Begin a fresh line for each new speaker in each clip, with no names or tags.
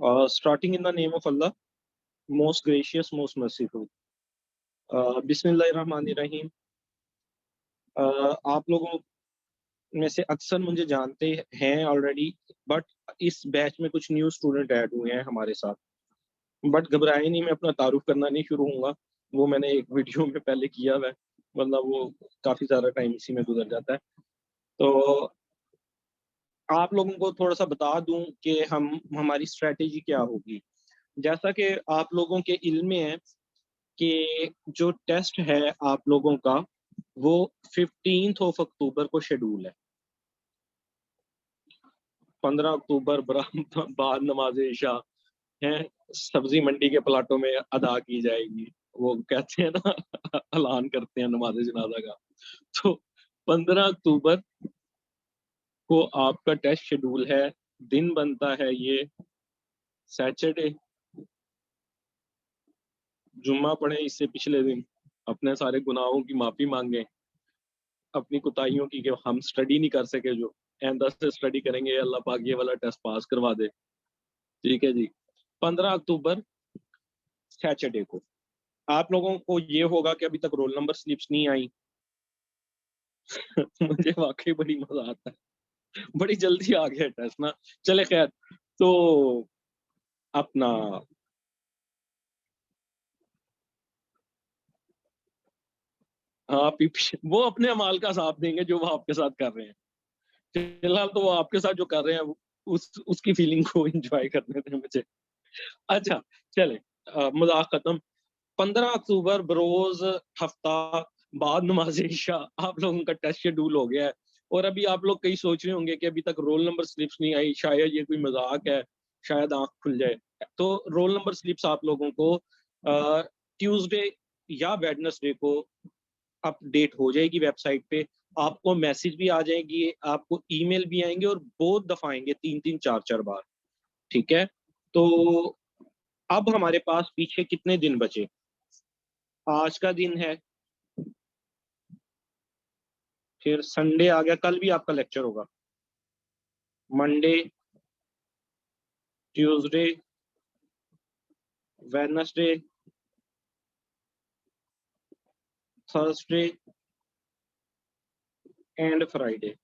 Starting in the name of Allah, most gracious, most merciful. बिस्मिल्लाहिर्रहमानिर्रहीम। आप लोगों में से अक्सर मुझे जानते हैं ऑलरेडी, बट इस बैच में कुछ न्यू स्टूडेंट ऐड हुए हैं हमारे साथ। बट घबराए नहीं, मैं अपना तारुफ करना नहीं शुरू होऊंगा, वो मैंने एक वीडियो में पहले किया हुआ है, वरना वो काफ़ी ज़्यादा टाइम इसी में गुजर जाता है। तो आप लोगों को थोड़ा-सा बता दूँ कि हम हमारी स्ट्रैटेजी क्या होगी। जैसा कि आप लोगों के इल्म में है कि जो टेस्ट है आप लोगों का, वो 15th ऑफ अक्टूबर को शेड्यूल है। 15 अक्टूबर बाद नमाज इशा है, सब्जी मंडी के प्लाटों में अदा की जाएगी। वो कहते हैं ना ऐलान करते हैं नमाज जनाजा का। तो 15 अक्टूबर को आपका टेस्ट शेड्यूल है। दिन बनता है ये सैटरडे। जुम्मा पढ़े इससे पिछले दिन, अपने सारे गुनाहों की माफ़ी माँगे, अपनी कोताहियों की कि हम स्टडी नहीं कर सके, जो आइंदा से स्टडी करेंगे, अल्लाह पाक ये वाला टेस्ट पास करवा दे। ठीक है जी। 15 अक्टूबर सैटरडे को आप लोगों को ये होगा कि अभी तक रोल नंबर स्लिप्स नहीं आई। मुझे वाक़ई बड़ी मज़ा आता है। बड़ी जल्दी आ गया टेस्ट ना। चले ख़ैर, तो अपना आप ही वो अपने अमाल का साथ देंगे जो वो आपके साथ कर रहे हैं। फिलहाल तो वो आपके साथ जो कर रहे हैं, उसकी फीलिंग को एन्जॉय करने दें मुझे। अच्छा, चलें, मज़ाक खत्म। 15 अक्टूबर बरोज़ हफ्ता बाद नमाज़ इशा आप लोगों का टेस्ट शेड्यूल हो गया है। और अभी आप लोग कई सोच रहे होंगे कि अभी तक रोल नंबर स्लिप्स नहीं आई, शायद ये कोई मज़ाक है, शायद आँख खुल जाए। तो रोल नंबर स्लिप्स आप लोगों को ट्यूसडे या वेडनेसडे को अपडेट हो जाएगी वेबसाइट पे। आपको मैसेज भी आ जाएगी, आपको ईमेल भी आएँगे और बहुत दफ़ा आएँगे, 3-3 4-4 बार। ठीक है? तो अब हमारे पास पीछे कितने दिन बचे? आज का दिन है, फिर संडे आ गया, कल भी आपका लेक्चर होगा। Monday, Tuesday, Wednesday, Thursday and Friday.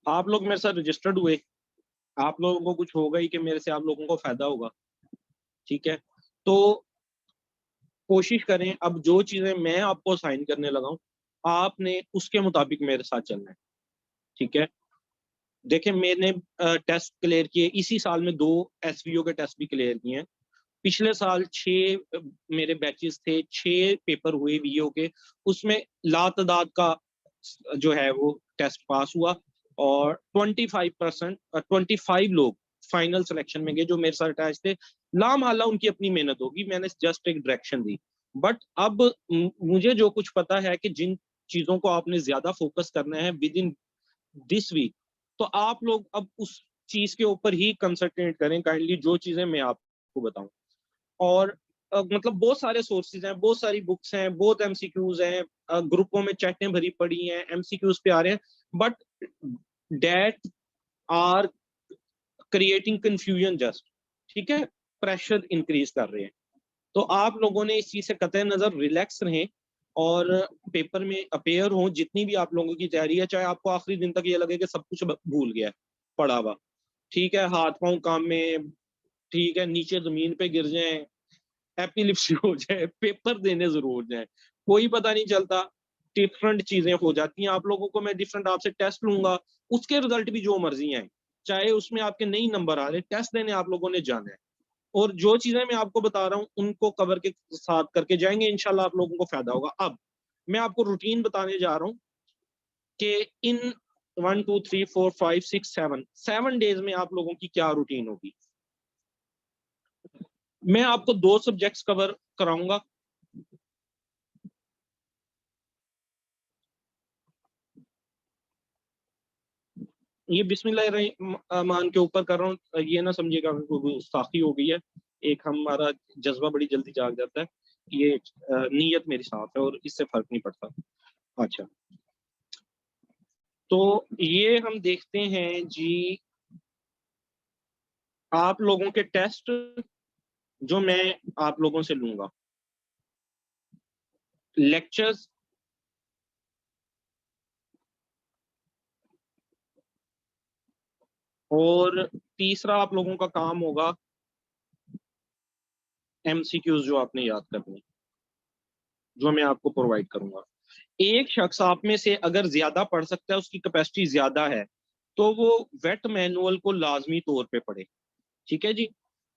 आप लोग मेरे साथ रजिस्टर्ड हुए, आप लोगों को कुछ होगा ही कि मेरे से आप लोगों को फ़ायदा होगा, ठीक है? तो कोशिश करें, अब जो चीज़ें मैं आपको असाइन करने लगा हूँ, आपने उसके मुताबिक मेरे साथ चलना है, ठीक है? देखिए, मैंने टेस्ट क्लियर किए, इसी साल में 2 एसवीओ के टेस्ट भी क्लियर किए हैं। पिछले साल 6 मेरे बैचेज़ थे, 6 पेपर हुए वीओ के, उसमें लातादाद का जो है वो टेस्ट पास हुआ और 25% 25 लोग फाइनल सिलेक्शन में गए जो मेरे साथ अटैच थे। लामहल्ला उनकी अपनी मेहनत होगी, मैंने जस्ट एक डायरेक्शन दी। बट अब मुझे जो कुछ पता है कि जिन चीज़ों को आपने ज़्यादा फोकस करना है विद इन दिस वीक, तो आप लोग अब उस चीज़ के ऊपर ही कंसंट्रेट करें काइंडली, जो चीज़ें मैं आपको बताऊँ। और मतलब बहुत सारे सोर्सेज़ हैं, बहुत सारी बुक्स हैं, बहुत एमसीक्यूज़ हैं, ग्रुपों में चैटें भरी पड़ी हैं, एमसीक्यूज़ पे आ रहे हैं, but that are creating confusion just, ठीक है? प्रेशर इंक्रीज़ कर रहे हैं। तो आप लोगों ने इस चीज़ से कतई नज़र रिलैक्स रहें और पेपर में अपीयर हों, जितनी भी आप लोगों की तैयारी है, चाहे आपको आखिरी दिन तक ये लगे कि सब कुछ भूल गया है, पड़ा हुआ, ठीक है? हाथ-पाँव काम में, ठीक है? नीचे ज़मीन पे गिर जाएँ, एपिलिप्सी हो जाए, पेपर देने ज़रूर जाएँ। कोई पता नहीं चलता, डिफरेंट चीज़ें हो जाती हैं। आप लोगों को मैं डिफरेंट आपसे टेस्ट लूँगा, उसके रिज़ल्ट भी जो मर्ज़ी आएँ। चाहे उसमें आपके नहीं नंबर आ रहे, टेस्ट देने आप लोगों ने जाना है। और जो चीज़ें मैं आपको बता रहा हूँ, उनको कवर के साथ करके जाएँगे, इंशाल्लाह आप लोगों को फ़ायदा होगा। अब मैं आपको रूटीन बताने जा रहा हूँ कि इन 1, 2, 3, 4, 5, 6, 7 डेज़ में आप लोगों की क्या रूटीन होगी। मैं आपको 2 सब्जेक्ट्स कवर कराऊँगा। ये बिस्मिल्लाहिर्रहमान के ऊपर कर रहा हूँ, ये ना समझिएगा कोई गुस्ताखी हो गई है। एक हमारा जज़्बा बड़ी जल्दी जाग जाता है। ये नीयत मेरी साफ़ है और इससे फ़र्क नहीं पड़ता। अच्छा, तो ये हम देखते हैं जी, आप लोगों के टेस्ट जो मैं आप लोगों से लूंगा, लेक्चर्स और तीसरा आप लोगों का काम होगा एमसीक्यूज जो आपने याद करने, जो मैं आपको प्रोवाइड करूंगा। एक शख्स आप में से अगर ज्यादा पढ़ सकता है, उसकी कैपेसिटी ज्यादा है, तो वो वेट मैनुअल को लाजमी तौर पे पढ़े। ठीक है जी,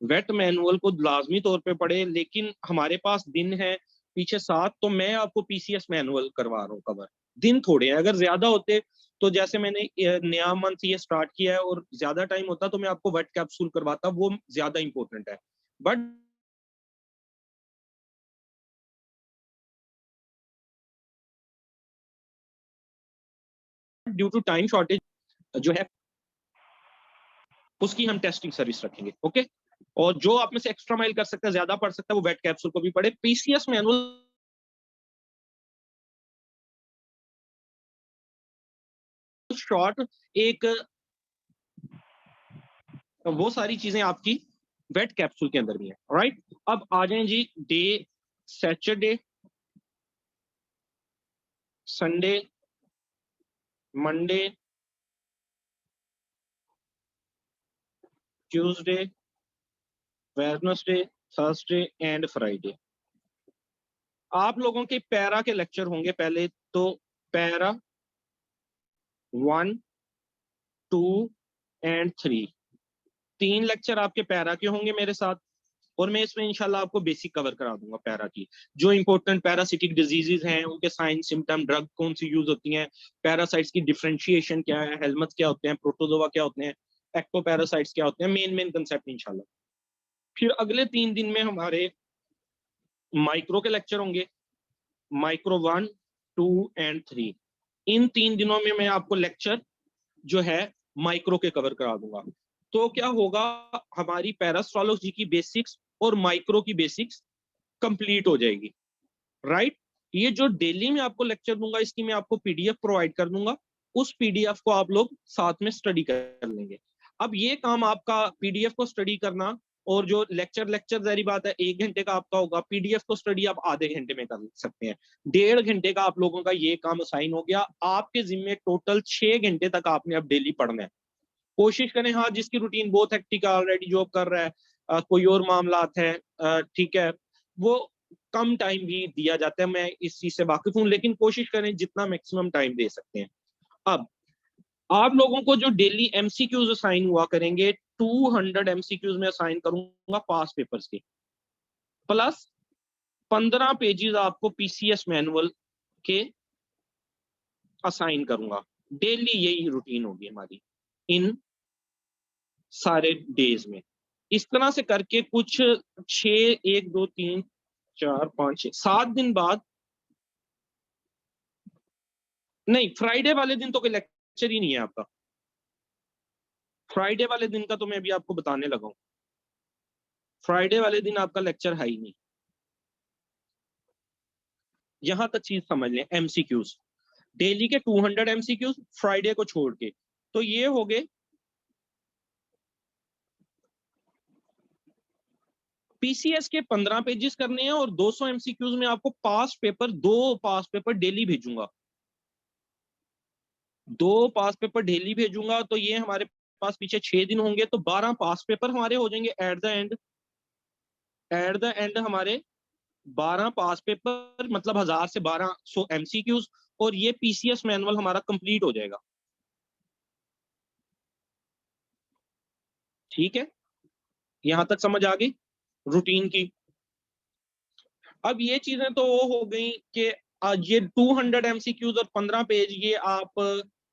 वेट मैनुअल को लाजमी तौर पे पढ़े। लेकिन हमारे पास दिन है पीछे 7, तो मैं आपको पीसीएस मैनुअल करवा रहा हूँ कवर। दिन थोड़े हैं, अगर ज्यादा होते तो जैसे मैंने नया मंथ ये स्टार्ट किया है और ज्यादा टाइम होता तो मैं आपको वेट कैप्सूल करवाता, वो ज्यादा इंपॉर्टेंट है। But due to time shortage जो है उसकी हम टेस्टिंग सर्विस रखेंगे। ओके, और जो आप में से एक्स्ट्रा माइल कर सकता है, ज्यादा पढ़ सकता है, वो वेट कैप्सूल को भी पढ़े। पीसीएस मैनुअल शॉर्ट एक, वो सारी चीजें आपकी वेट कैप्सूल के अंदर भी है। राइट, अब आ जाएं जी day, Saturday, Sunday, Monday, Tuesday, Wednesday, Thursday and Friday. आप लोगों के पैरा के लेक्चर होंगे पहले तो, पैरा 1, 2 एंड 3, 3 लेक्चर आपके पैरा के होंगे मेरे साथ। और मैं इसमें इंशाल्लाह आपको बेसिक कवर करा दूंगा पैरा की, जो इंपॉर्टेंट पैरासिटिक डिजीजेज हैं, उनके साइन सिम्टम, ड्रग कौन सी यूज होती हैं, पैरासाइट्स की डिफरेंशिएशन क्या है, हेलमथ क्या होते हैं, प्रोटोजोआ क्या होते हैं, एक्टोपैरासाइट्स क्या होते हैं, मेन मेन कंसेप्ट इंशाल्लाह। फिर अगले 3 दिन में हमारे माइक्रो के लेक्चर होंगे, माइक्रो 1, 2 एंड 3। इन 3 दिनों में मैं आपको लेक्चर जो है माइक्रो के कवर करा दूंगा। तो क्या होगा, हमारी पैरास्ट्रोलॉजी की बेसिक्स और माइक्रो की बेसिक्स कंप्लीट हो जाएगी। राइट, ये जो डेली में आपको लेक्चर दूंगा, इसकी मैं आपको पीडीएफ प्रोवाइड कर दूंगा। उस पीडीएफ को आप लोग साथ में स्टडी कर लेंगे। अब ये काम आपका पीडीएफ को स्टडी करना, और जो लेक्चर जहरी बात है 1 घंटे का आपका होगा, पीडीएफ को स्टडी आप आधे घंटे में कर सकते हैं। 1.5 घंटे का आप लोगों का ये काम असाइन हो गया। आपके जिम्मे टोटल 6 घंटे तक आपने अब डेली पढ़ना है। कोशिश करें, हाँ जिसकी रूटीन बहुत हेक्टिक है, ऑलरेडी जॉब कर रहा है, कोई और मामलात है, ठीक है, वो कम टाइम भी दिया जाता है, मैं इस चीज से वाकिफ हूँ, लेकिन कोशिश करें जितना मैक्सिमम टाइम दे सकते हैं। अब आप लोगों को जो डेली एमसीक्यूज असाइन हुआ करेंगे, 200 एमसीक्यूज में असाइन करूंगा पास पेपर्स के, प्लस 15 पेजेस आपको पीसीएस मैनुअल के असाइन करूंगा। डेली यही रूटीन होगी हमारी इन सारे डेज में। इस तरह से करके कुछ 6, 1, 2, 3, 4, 5, 6, 7 दिन बाद, नहीं फ्राइडे वाले दिन तो कोई लेक्चर ही नहीं है आपका। फ्राइडे वाले दिन का तो मैं अभी आपको बताने लगा हूं, फ्राइडे वाले दिन आपका लेक्चर है ही नहीं। यहां तक चीज समझ लें, एमसीक्यूज डेली के 200 एमसीक्यूज फ्राइडे को छोड़ के, तो ये हो गए पीसीएस के 15 पेजेस करने हैं, और 200 एमसीक्यूज में आपको पास पेपर, 2 पास पेपर डेली भेजूंगा, 2 पास पेपर डेली भेजूंगा। तो ये हमारे पास पीछे 6 दिन होंगे, तो 12 पास पेपर हमारे हो जाएंगे at the end. At the end हमारे 12 पास पेपर, मतलब 1000 से 1200 एमसीक्यूज, और ये पीसीएस मैनुअल हमारा कंप्लीट हो जाएगा। ठीक है, यहां तक समझ आ गई रूटीन की। अब ये चीजें तो वो हो गई कि ये 200 एमसीक्यूज और 15 पेज ये आप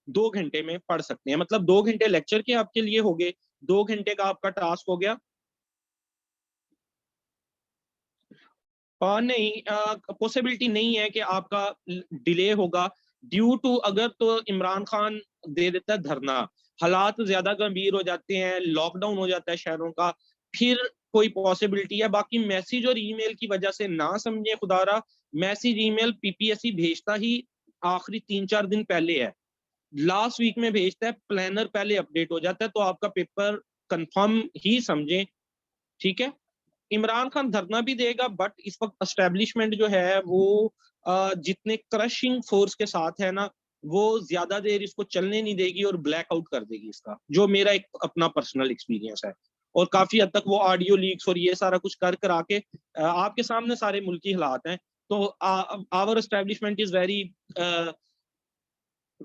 2 घंटे में पढ़ सकते हैं, मतलब 2 घंटे लेक्चर के आपके लिए हो गए, 2 घंटे का आपका टास्क हो गया। नहीं, पॉसिबिलिटी नहीं है कि आपका डिले होगा ड्यू टू, अगर तो इमरान खान दे देता है धरना, हालात ज्यादा गंभीर हो जाते हैं, लॉकडाउन हो जाता है शहरों का, फिर कोई पॉसिबिलिटी है। बाकी मैसेज और ईमेल की वजह से ना समझे खुदारा, मैसेज ईमेल पीपीएससी भेजता ही आखिरी 3-4 दिन पहले है, लास्ट वीक में भेजता है, प्लानर पहले अपडेट हो जाता है, तो आपका पेपर कंफर्म ही समझें, ठीक है। इमरान खान धरना भी देगा, बट इस वक्त एस्टेब्लिशमेंट जो है वो जितने क्रशिंग फोर्स के साथ है ना, वो ज्यादा देर इसको चलने नहीं देगी और ब्लैकआउट कर देगी इसका, जो मेरा एक अपना पर्सनल एक्सपीरियंस है। और काफी हद तक वो ऑडियो लीक्स और ये सारा कुछ कर करा के आपके सामने सारे मुल्की हालात हैं। तो आवर एस्टेब्लिशमेंट इज वेरी,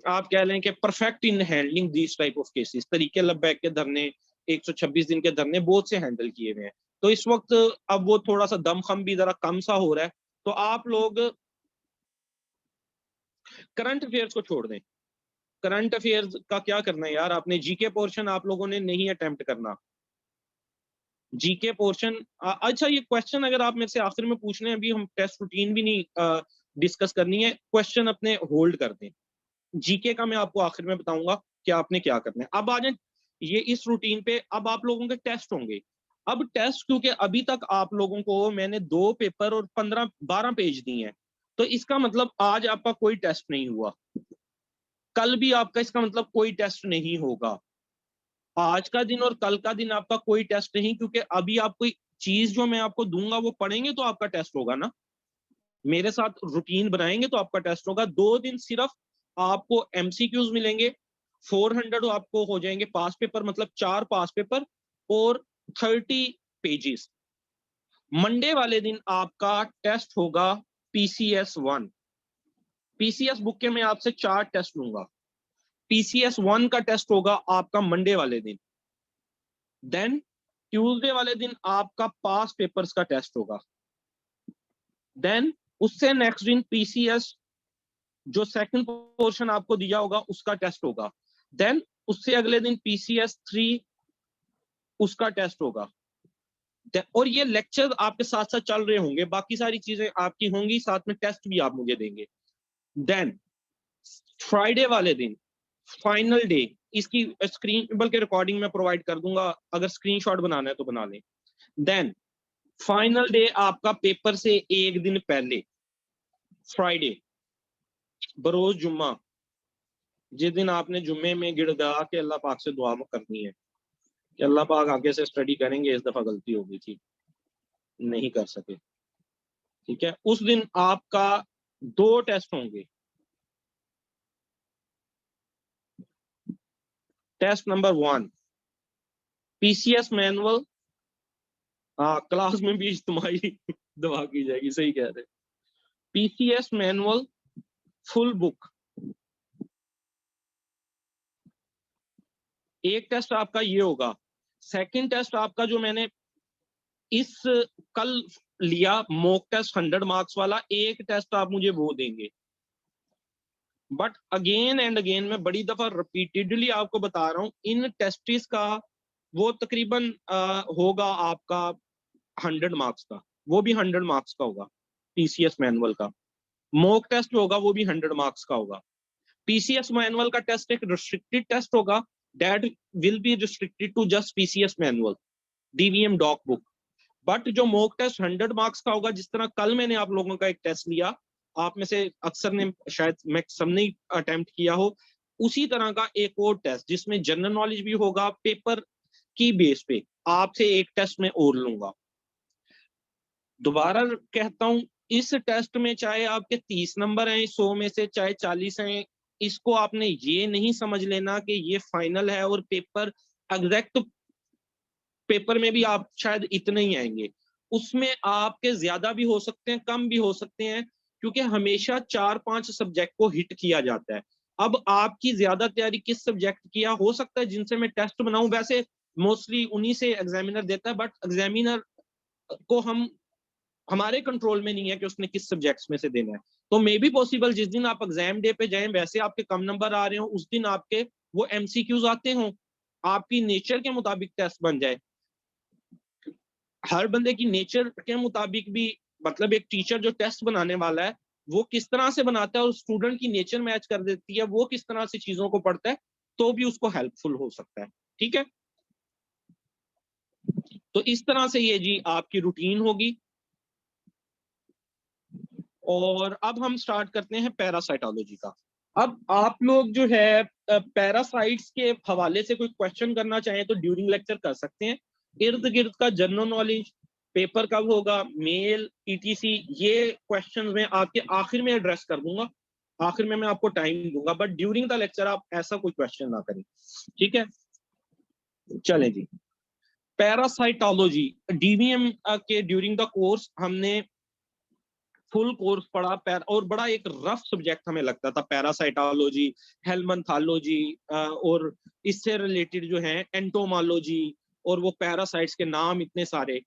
आप कह लें कि perfect in handling this type of cases. तरीके लब्बैक के धरने, 126 दिन के धरने बहुत से हैंडल किए हुए हैं। तो इस वक्त अब वो थोड़ा सा दमखम भी जरा कम सा हो रहा है। तो आप लोग करंट अफेयर्स को छोड़ दें। करंट अफेयर्स का क्या करना है यार, आपने जीके पोर्शन आप लोगों ने नहीं अटेम्प्ट करना। जीके पोर्शन, अच्छा ये क्वेश्चन अगर आप मेरे से आखिर में पूछ रहे हैं, अभी हम टेस्ट रूटीन भी नहीं डिस्कस करनी है, क्वेश्चन अपने होल्ड कर दें। जीके का मैं आपको आखिर में बताऊंगा कि आपने क्या करना है। अब आ जाए ये इस रूटीन पे, अब आप लोगों के टेस्ट होंगे। अब टेस्ट, क्योंकि अभी तक आप लोगों को मैंने 2 पेपर और 15-12 पेज दिए हैं, तो इसका मतलब आज आपका कोई टेस्ट नहीं हुआ, कल भी आपका इसका मतलब कोई टेस्ट नहीं होगा। आज का दिन और कल का दिन आपका कोई टेस्ट नहीं, क्योंकि अभी आप कोई चीज जो मैं आपको दूंगा वो पढ़ेंगे तो आपका टेस्ट होगा ना, मेरे साथ रूटीन बनाएंगे तो आपका टेस्ट होगा। 2 दिन सिर्फ आपको एमसीक्यूज मिलेंगे, 400 आपको हो जाएंगे पास पेपर, मतलब 4 पास पेपर और 30 पेजेस। मंडे वाले दिन आपका टेस्ट होगा पीसीएस 1। पीसीएस बुक के मैं आपसे 4 टेस्ट लूंगा। पीसीएस 1 का टेस्ट होगा आपका मंडे वाले दिन। देन ट्यूसडे वाले दिन आपका पास पेपर्स का टेस्ट होगा। देन उससे नेक्स्ट दिन पीसीएस जो सेकंड पोर्शन आपको दिया होगा उसका टेस्ट होगा। देन उससे अगले दिन पीसीएस 3 उसका टेस्ट होगा। और ये लेक्चर आपके साथ साथ चल रहे होंगे, बाकी सारी चीजें आपकी होंगी, साथ में टेस्ट भी आप मुझे देंगे। देन फ्राइडे वाले दिन फाइनल डे, इसकी स्क्रीन बल्कि रिकॉर्डिंग में प्रोवाइड कर दूंगा, अगर स्क्रीनशॉट बनाना है तो बना लें। देन फाइनल डे आपका पेपर से एक दिन पहले, फ्राइडे बरोज जुम्मा, जिस दिन आपने जुम्मे में गिड़गिड़ा के अल्लाह पाक से दुआ करनी है कि अल्लाह पाक आगे से स्टडी करेंगे, इस दफा गलती हो गई थी, नहीं कर सके, ठीक है। उस दिन आपका 2 टेस्ट होंगे। टेस्ट नंबर 1 पीसीएस मैनुअल, हाँ क्लास में भी इज्तिमाई दवा की जाएगी, सही कह रहे। पीसीएस मैनुअल फुल बुक, एक टेस्ट आपका ये होगा। सेकंड टेस्ट आपका जो मैंने इस कल लिया मॉक टेस्ट 100 मार्क्स वाला, एक टेस्ट आप मुझे वो देंगे। बट अगेन एंड अगेन मैं बड़ी दफा रिपीटेडली आपको बता रहा हूं, इन टेस्टिस का वो तकरीबन होगा आपका 100 मार्क्स का, वो भी 100 मार्क्स का होगा। पीसीएस मैनुअल का मॉक टेस्ट होगा, वो भी 100 मार्क्स का होगा। पीसीएस मैनुअल का टेस्ट एक रिस्ट्रिक्टेड टेस्ट होगा, that will be restricted to just PCS manual DVM doc book. But जो मॉक टेस्ट 100 मार्क्स का होगा, जिस तरह कल मैंने आप लोगों का एक टेस्ट लिया, आप में से अक्सर ने शायद मैक्सिमम ने अटेम्प्ट किया हो, उसी तरह का एक और टेस्ट जिसमें जनरल नॉलेज भी होगा, पेपर की बेस पे आपसे एक टेस्ट में और लूंगा। दोबारा कहता हूं, इस टेस्ट में चाहे आपके 30 नंबर हैं 100 में से, चाहे 40 हैं, इसको आपने ये नहीं समझ लेना कि ये फाइनल है और पेपर एग्जैक्ट पेपर में भी आप शायद इतने ही आएंगे, उसमें आपके ज्यादा भी हो सकते हैं, कम भी हो सकते हैं, क्योंकि हमेशा 4-5 सब्जेक्ट को हिट किया जाता है। अब आपकी ज्यादा तैयारी किस सब्जेक्ट की हो सकता है जिनसे मैं टेस्ट बनाऊं, वैसे मोस्टली उन्हीं से एग्जामिनर देता है, बट एग्जामिनर को हमारे कंट्रोल में नहीं है कि उसने किस सब्जेक्ट्स में से देना है। तो मे बी पॉसिबल जिस दिन आप एग्जाम डे पे जाएं, वैसे आपके कम नंबर आ रहे हो, उस दिन आपके वो एमसीक्यूज आते हों, आपकी नेचर के मुताबिक टेस्ट बन जाए। हर बंदे की नेचर के मुताबिक भी, मतलब एक टीचर जो टेस्ट बनाने वाला है वो किस तरह से बनाता है और स्टूडेंट की नेचर मैच कर देती है, वो किस तरह से चीजों को पढ़ता है, तो भी उसको हेल्पफुल हो सकता है, ठीक है। तो इस तरह से ये जी आपकी रूटीन होगी। और अब हम स्टार्ट करते हैं पैरासाइटोलॉजी का। अब आप लोग जो है पैरासाइट्स के हवाले से कोई क्वेश्चन करना चाहें तो ड्यूरिंग लेक्चर कर सकते हैं। इर्द गिर्द का जनरल नॉलेज, पेपर कब होगा, मेल, ईटीसी, ये क्वेश्चन मैं आपके आखिर में एड्रेस कर दूंगा, आखिर में मैं आपको टाइम दूंगा, बट ड्यूरिंग द लेक्चर आप ऐसा कोई क्वेश्चन ना करें, ठीक है। चलें जी, पैरासाइटोलॉजी डीवीएम के ड्यूरिंग द कोर्स हमने फुल कोर्स पढ़ा और बड़ा एक रफ सब्जेक्ट हमें लगता था पैरासाइटोलॉजी, हेलमंथोलॉजी और इससे रिलेटेड जो है एंटोमोलॉजी, और वो पैरासाइट्स के नाम इतने सारे।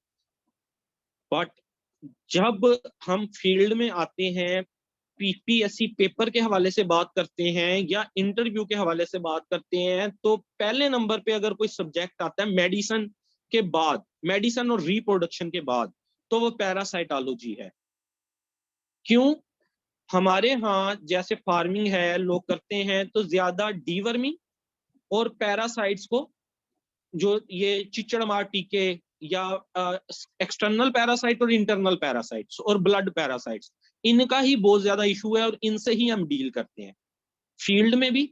बट जब हम फील्ड में आते हैं, पीपीएससी पेपर के हवाले से बात करते हैं या इंटरव्यू के हवाले से बात करते हैं, तो पहले नंबर पे अगर कोई सब्जेक्ट आता है मेडिसिन के बाद, मेडिसिन और रिप्रोडक्शन के बाद, तो वो पैरासाइटोलॉजी है। क्यों? हमारे यहाँ जैसे फार्मिंग है, लोग करते हैं तो ज्यादा डीवर्मिंग और पैरासाइट्स को, जो ये चिचड़ मार टीके या एक्सटर्नल पैरासाइट और इंटरनल पैरासाइट्स और ब्लड पैरासाइट्स, इनका ही बहुत ज्यादा इशू है और इनसे ही हम डील करते हैं फील्ड में भी,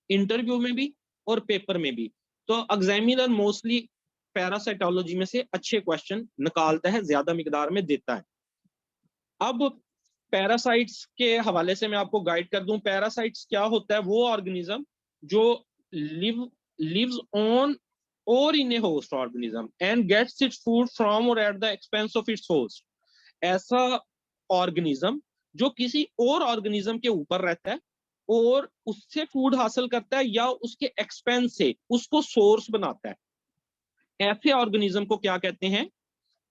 इंटरव्यू में भी और पेपर में भी। तो एग्जामिनर मोस्टली पैरासाइटोलॉजी में से अच्छे क्वेश्चन निकालता है, ज्यादा मिकदार में देता है। अब पैरासाइट्स के हवाले से मैं आपको गाइड कर दूं, पैरासाइट्स क्या होता है? वो ऑर्गेनिज्म जो lives on or in a host organism and gets its food from or at the expense of its host. ऐसा ऑर्गेनिज्म जो किसी और ऑर्गेनिज्म के ऊपर रहता है और उससे फूड हासिल करता है या उसके एक्सपेंस से उसको सोर्स बनाता है, ऐसे ऑर्गेनिज्म को क्या कहते हैं?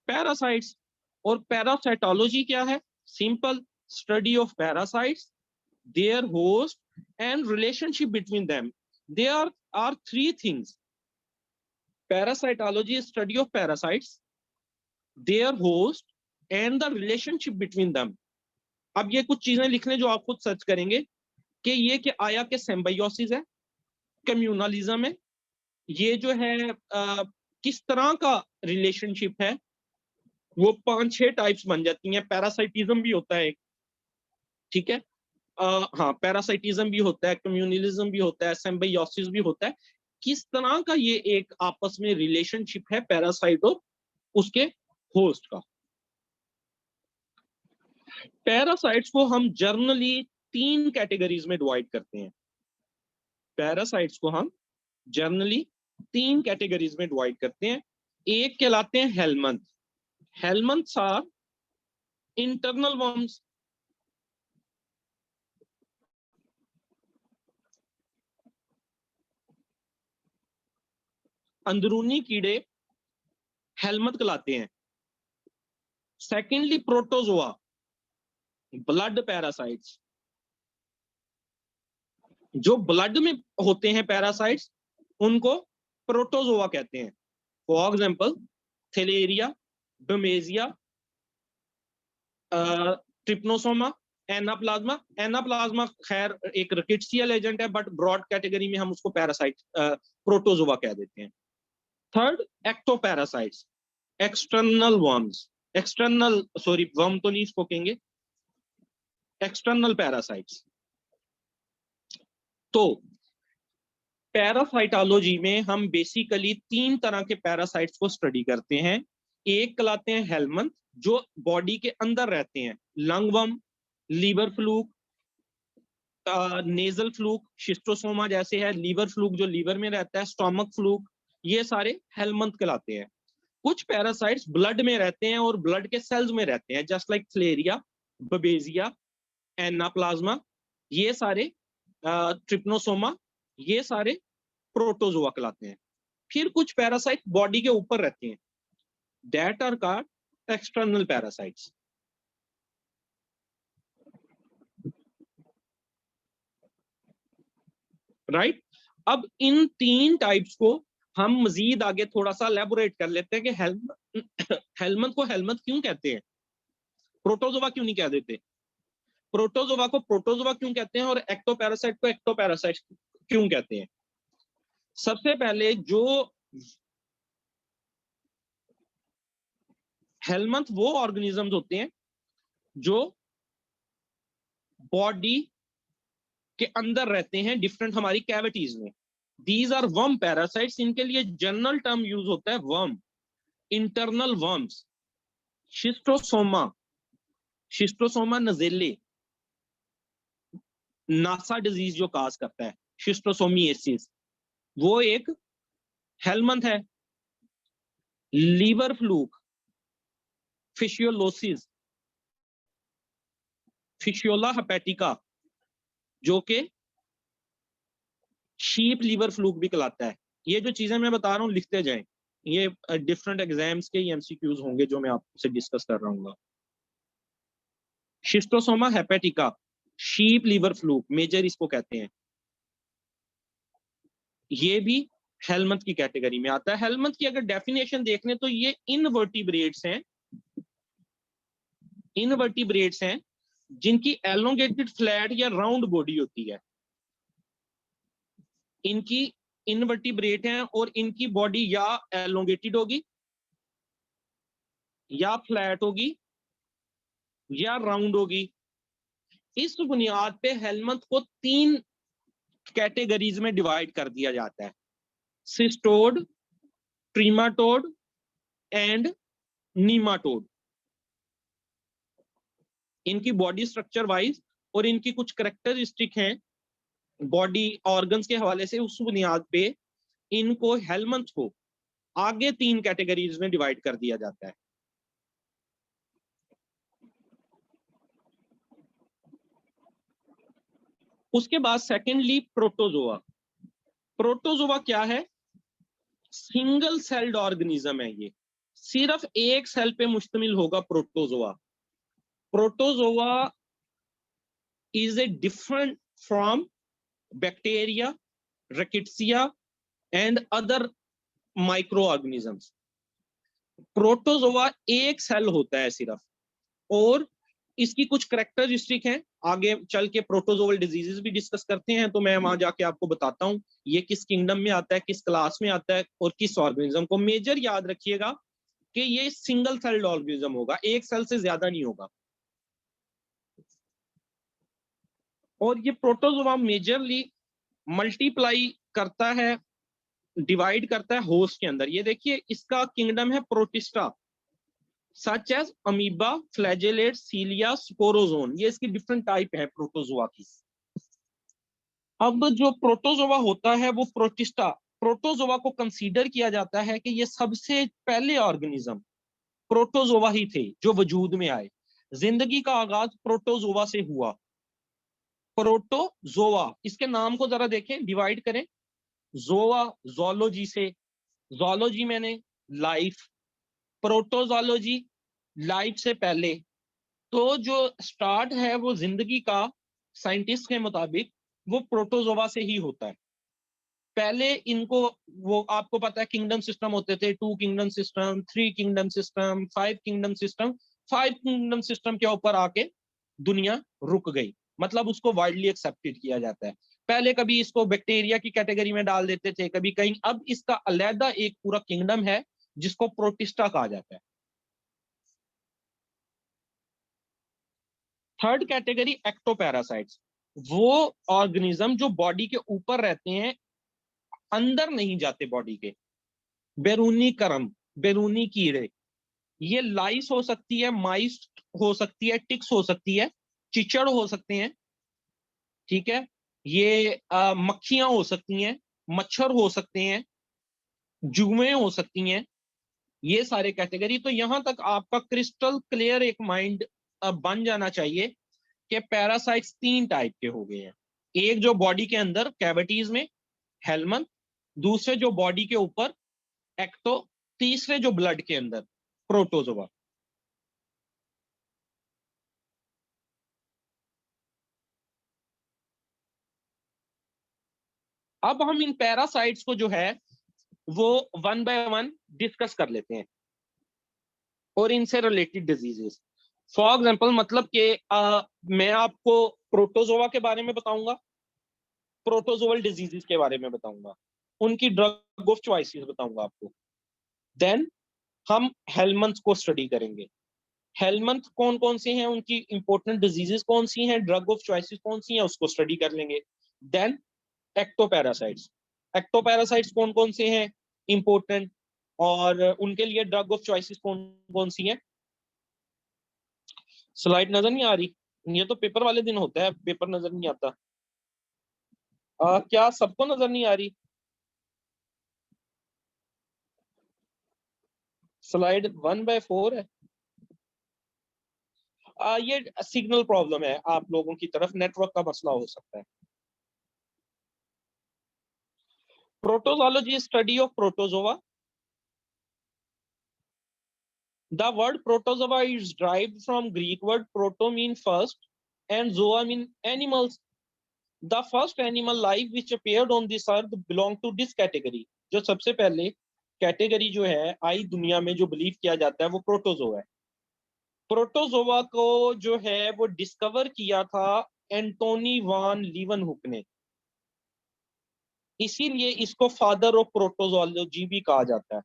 पैरासाइट्स। और पैरासाइटोलॉजी क्या है? Simple, study of parasites, their host and relationship between them. There are three things. Parasitology is study of parasites, their host and the relationship between them. अब ये कुछ चीजें लिख लें जो आप खुद सर्च करेंगे कि ये कि आया के सिम्बायोसिस है, कम्युनलिज्म है, ये जो है किस तरह का रिलेशनशिप है, वो 5-6 टाइप्स बन जाती हैं। पैरासाइटिज्म भी होता है, ठीक है, हाँ पैरासाइटिज्म भी होता है, कम्युनलिज्म भी होता है, सिम्बायोसिस भी होता है। किस तरह का ये एक आपस में रिलेशनशिप है पैरासाइट और उसके होस्ट का। पैरासाइट्स को हम जर्नली 3 कैटेगरीज में डिवाइड करते हैं। पैरासाइट्स को हम जर्नली 3 कैटेगरीज में डिवाइड करते हैं। एक कहलाते हैं helminth. Helminths are internal worms, अंदरूनी कीड़े हेलमंथ कहलाते हैं। सेकेंडली प्रोटोजोआ, ब्लड पैरासाइट्स, जो ब्लड में होते हैं पैरासाइट्स उनको प्रोटोजोआ कहते हैं। For example theileria, babesia, trypanosoma, anaplasma. Anaplasma खैर एक रिकेट्सियल एजेंट है, बट ब्रॉड कैटेगरी में हम उसको पैरासाइट प्रोटोजोआ कह देते हैं। Third, ectoparasites, external worms, external sorry worm तो नहीं इसको कहेंगे, एक्सटर्नल पैरासाइट्स। तो पैरासाइटोलॉजी में हम बेसिकली 3 तरह के पैरासाइट्स को स्टडी करते हैं। एक कहलाते हैं हेलमंथ, जो बॉडी के अंदर रहते हैं, lungworm, liver fluke, nasal fluke, schistosoma जैसे है, लीवर फ्लूक जो लीवर में रहता है, स्टोमक फ्लूक, ये सारे हेलमंथ कहलाते हैं। कुछ पैरासाइट्स ब्लड में रहते हैं और ब्लड के सेल्स में रहते हैं, जस्ट लाइक फ्लेरिया, बबेजिया, एनाप्लाज्मा, ये सारे ट्रिप्नोसोमा, ये सारे प्रोटोजोआ कहलाते हैं। फिर कुछ पैरासाइट बॉडी के ऊपर रहते हैं, that are called external parasites. Right? अब इन 3 टाइप्स को हम मजीद आगे थोड़ा सा एलैबोरेट कर लेते हैं कि हेलमंथ को हेलमंथ क्यों कहते हैं, प्रोटोजोआ क्यों नहीं कह देते, प्रोटोजोआ को प्रोटोजोआ क्यों कहते हैं और एक्टोपैरासाइट को एक्टोपैरासाइट क्यों कहते हैं। सबसे पहले जो हेलमंथ वो ऑर्गेनिजम्स होते हैं जो बॉडी के अंदर रहते हैं डिफरेंट हमारी कैविटीज में। दीज आर वर्म पैरासाइट्स, इनके लिए जनरल टर्म यूज होता है worm, internal worms, schistosoma, schistosoma nasale, nasal disease जो काज करता है शिस्टोसोमिएसिस, वो एक हेलमंथ है। Liver fluke, fascioliasis, fasciola hepatica जो कि शीप लीवर फ्लूक भी कहलाता है। ये जो चीजें मैं बता रहा हूँ लिखते जाएं, ये डिफरेंट एग्जाम्स के एमसीक्यूज होंगे जो मैं आपसे डिस्कस कर रहा हूँ। Schistosoma hepatica, sheep liver fluke major इसको कहते हैं, ये भी हेलमंथ की कैटेगरी में आता है। हेलमंथ की अगर डेफिनेशन देख लें तो ये इनवर्टिब्रेट्स हैं, इनवर्टिब्रेट्स हैं जिनकी एलोंगेटेड फ्लैट या राउंड बॉडी होती है। इनकी इनवर्टिब्रेट हैं और इनकी बॉडी या एलोंगेटेड होगी, या फ्लैट होगी, या राउंड होगी। इस बुनियाद पे हेलमंथ को 3 कैटेगरीज में डिवाइड कर दिया जाता है, सिस्टोड, ट्रीमाटोड एंड नीमाटोड। इनकी बॉडी स्ट्रक्चर वाइज और इनकी कुछ करेक्टरिस्टिक हैं बॉडी ऑर्गन्स के हवाले से, उस बुनियाद पे इनको हेलमंथ को आगे 3 कैटेगरीज में डिवाइड कर दिया जाता है। उसके बाद सेकेंडली प्रोटोजोआ। प्रोटोजोआ क्या है? सिंगल सेल्ड ऑर्गेनिज्म है, ये सिर्फ एक सेल पे मुश्तमिल होगा protozoa. Protozoa is a different from bacteria, rickettsia and other microorganisms. Protozoa एक सेल होता है सिर्फ, और इसकी कुछ करेक्टरिस्टिक हैं, आगे चल के प्रोटोजोवल डिजीजेस भी डिस्कस करते हैं, तो मैं वहां जाके आपको बताता हूं ये किस किंगडम में आता है, किस क्लास में आता है और किस ऑर्गेनिज्म को। मेजर याद रखिएगा कि ये सिंगल सेल्ड ऑर्गेनिज्म होगा, एक सेल से ज्यादा नहीं होगा। और ये प्रोटोजोआ मेजरली मल्टीप्लाई करता है, डिवाइड करता है होस्ट के अंदर। ये देखिए इसका किंगडम है protista, such as amoeba, flagellate, cilia, sporozoan. ये इसकी डिफरेंट टाइप है प्रोटोजोआ की। अब जो प्रोटोजोआ होता है वो प्रोटिस्टा, प्रोटोजोआ को कंसीडर किया जाता है कि ये सबसे पहले ऑर्गेनिज्म प्रोटोजोआ ही थे जो वजूद में आए। जिंदगी का आगाज प्रोटोजोआ से हुआ। प्रोटोजोआ, इसके नाम को जरा देखें, डिवाइड करें। जोआ जोलॉजी से, जोलॉजी मैंने लाइफ, प्रोटोजोलॉजी लाइफ से पहले। तो जो स्टार्ट है वो जिंदगी का साइंटिस्ट के मुताबिक वो प्रोटोजोआ से ही होता है। पहले इनको, वो आपको पता है किंगडम सिस्टम होते थे, 2 kingdom system, 3 kingdom system, 5 kingdom system. 5 kingdom system के ऊपर आके दुनिया रुक गई, मतलब उसको वाइडली एक्सेप्टेड किया जाता है। पहले कभी इसको बैक्टीरिया की कैटेगरी में डाल देते थे, कभी कहीं, अब इसका अलहदा एक पूरा किंगडम है जिसको प्रोटिस्टा कहा जाता है। थर्ड कैटेगरी एक्टोपैरासाइट्स, वो ऑर्गेनिज्म जो बॉडी के ऊपर रहते हैं, अंदर नहीं जाते बॉडी के। बैरूनी करम, बैरूनी कीड़े, ये लाइस हो सकती है, माइस हो सकती है, टिक्स हो सकती है, चिचड़ हो सकते हैं, ठीक है, ये मक्खियां हो सकती हैं, मच्छर हो सकते हैं, जुएं हो सकती हैं, ये सारे कैटेगरी। तो यहां तक आपका क्रिस्टल क्लियर एक माइंड बन जाना चाहिए कि पैरासाइट्स 3 टाइप के हो गए हैं। एक जो बॉडी के अंदर कैविटीज में, हेलमंथ, दूसरे जो बॉडी के ऊपर, एक्टो, तीसरे जो ब्लड के अंदर, प्रोटोजोआ। अब हम इन पैरासाइट्स को जो है वो 1 बाय 1 डिस्कस कर लेते हैं और इनसे रिलेटेड डिजीजेस। फॉर एग्जांपल, मतलब कि मैं आपको प्रोटोजोआ के बारे में बताऊंगा, प्रोटोजोअल डिजीजेस के बारे में बताऊंगा, उनकी ड्रग ऑफ चॉइसेस बताऊंगा आपको। देन हम हेलमंथ को स्टडी करेंगे। हेलमंथ कौन कौन से हैं, उनकी इंपॉर्टेंट डिजीजेस कौन सी हैं, ड्रग ऑफ चॉइसेस कौन सी हैं, उसको स्टडी कर लेंगे। देन एक्टोपैरासाइट्स, एक्टोपैरासाइट्स कौन कौन से हैं इंपॉर्टेंट, और उनके लिए ड्रग ऑफ चॉइसेस कौन कौन सी हैं। स्लाइड नजर नहीं आ रही, ये तो पेपर वाले दिन होता है, पेपर नजर नहीं आता। क्या सबको नजर नहीं आ रही? स्लाइड 1/4 है। ये सिग्नल प्रॉब्लम है आप लोगों की तरफ, नेटवर्क का मसला हो सकता है। Protozoology, study of protozoa. The word protozoa is derived from Greek word proto mean first and zoa mean animals. The first animal life which appeared on this earth belong to this category. जो सबसे पहले category जो है आई दुनिया में जो believe किया जाता है वो प्रोटोजोआ है। प्रोटोजोआ को जो है वो डिस्कवर किया था एंटोनी वान लीवनहुक ने, इसीलिए इसको फादर ऑफ प्रोटोजोलॉजी भी कहा जाता है।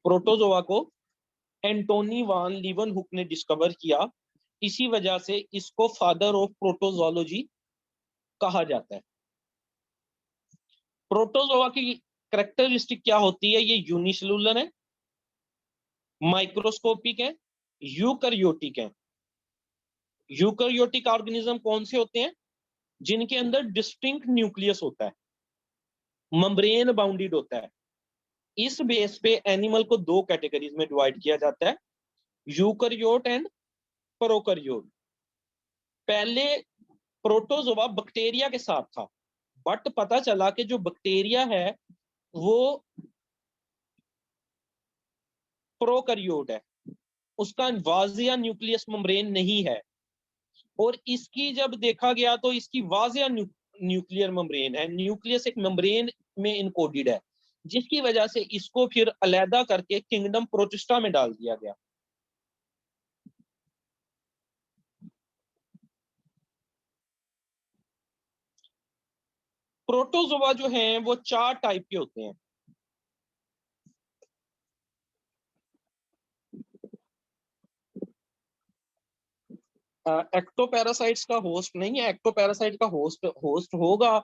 प्रोटोजोआ को एंटोनी वान लीवनहुक ने डिस्कवर किया, इसी वजह से इसको फादर ऑफ प्रोटोजोलॉजी कहा जाता है। प्रोटोजोआ की कैरेक्टरिस्टिक क्या होती है? ये यूनिसेलुलर है, माइक्रोस्कोपिक है, यूकैरियोटिक है। यूकैरियोटिक ऑर्गेनिज्म कौन से होते हैं? जिनके अंदर डिस्टिंक्ट न्यूक्लियस होता है, मेम्ब्रेन बाउंडेड होता है। इस बेस पे एनिमल को दो कैटेगरीज में डिवाइड किया जाता है, यूकैरियोट एंड प्रोकैरियोट। पहले प्रोटोजोआ बैक्टीरिया के साथ था, बट पता चला कि जो बैक्टीरिया है वो प्रोकैरियोट है, उसका वाजिया न्यूक्लियस मेम्ब्रेन नहीं है, और इसकी जब देखा गया तो इसकी वाजिया न्यूक्लियर मेम्ब्रेन है, न्यूक्लियस एक मेम्ब्रेन में इनकोडेड है, जिसकी वजह से इसको फिर अलहदा करके किंगडम प्रोटिस्टा में डाल दिया गया। प्रोटोजोआ जो हैं वो चार टाइप के होते हैं। एक्टोपैरासाइट्स का होस्ट नहीं है, एक्टोपैरासाइट का होस्ट होस्ट होगा,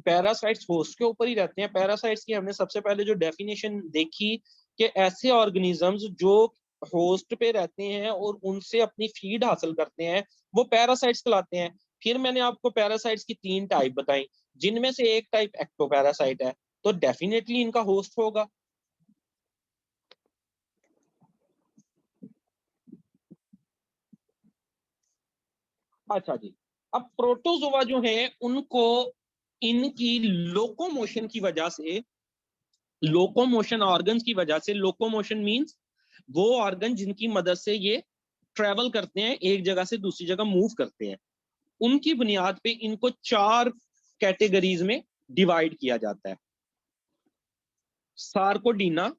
पैरासाइट्स होस्ट के ऊपर ही रहते हैं। पैरासाइट्स की हमने सबसे पहले जो डेफिनेशन देखी कि ऐसे ऑर्गेनिजम्स जो होस्ट पे रहते हैं और उनसे अपनी फीड हासिल करते हैं वो पैरासाइट्स कहलाते हैं। फिर मैंने आपको पैरासाइट्स की तीन टाइप बताई, जिनमें से एक टाइप एक्टोपैरासाइट है, तो डेफिनेटली इनका होस्ट होगा। अच्छा जी, अब प्रोटोजोआ जो हैं उनको इनकी लोकोमोशन की वजह से, लोकोमोशन ऑर्गन्स की वजह से, लोकोमोशन मींस वो ऑर्गन जिनकी मदद से ये ट्रेवल करते हैं, एक जगह से दूसरी जगह मूव करते हैं, उनकी बुनियाद पे इनको चार कैटेगरीज में डिवाइड किया जाता है। सार्कोडीना,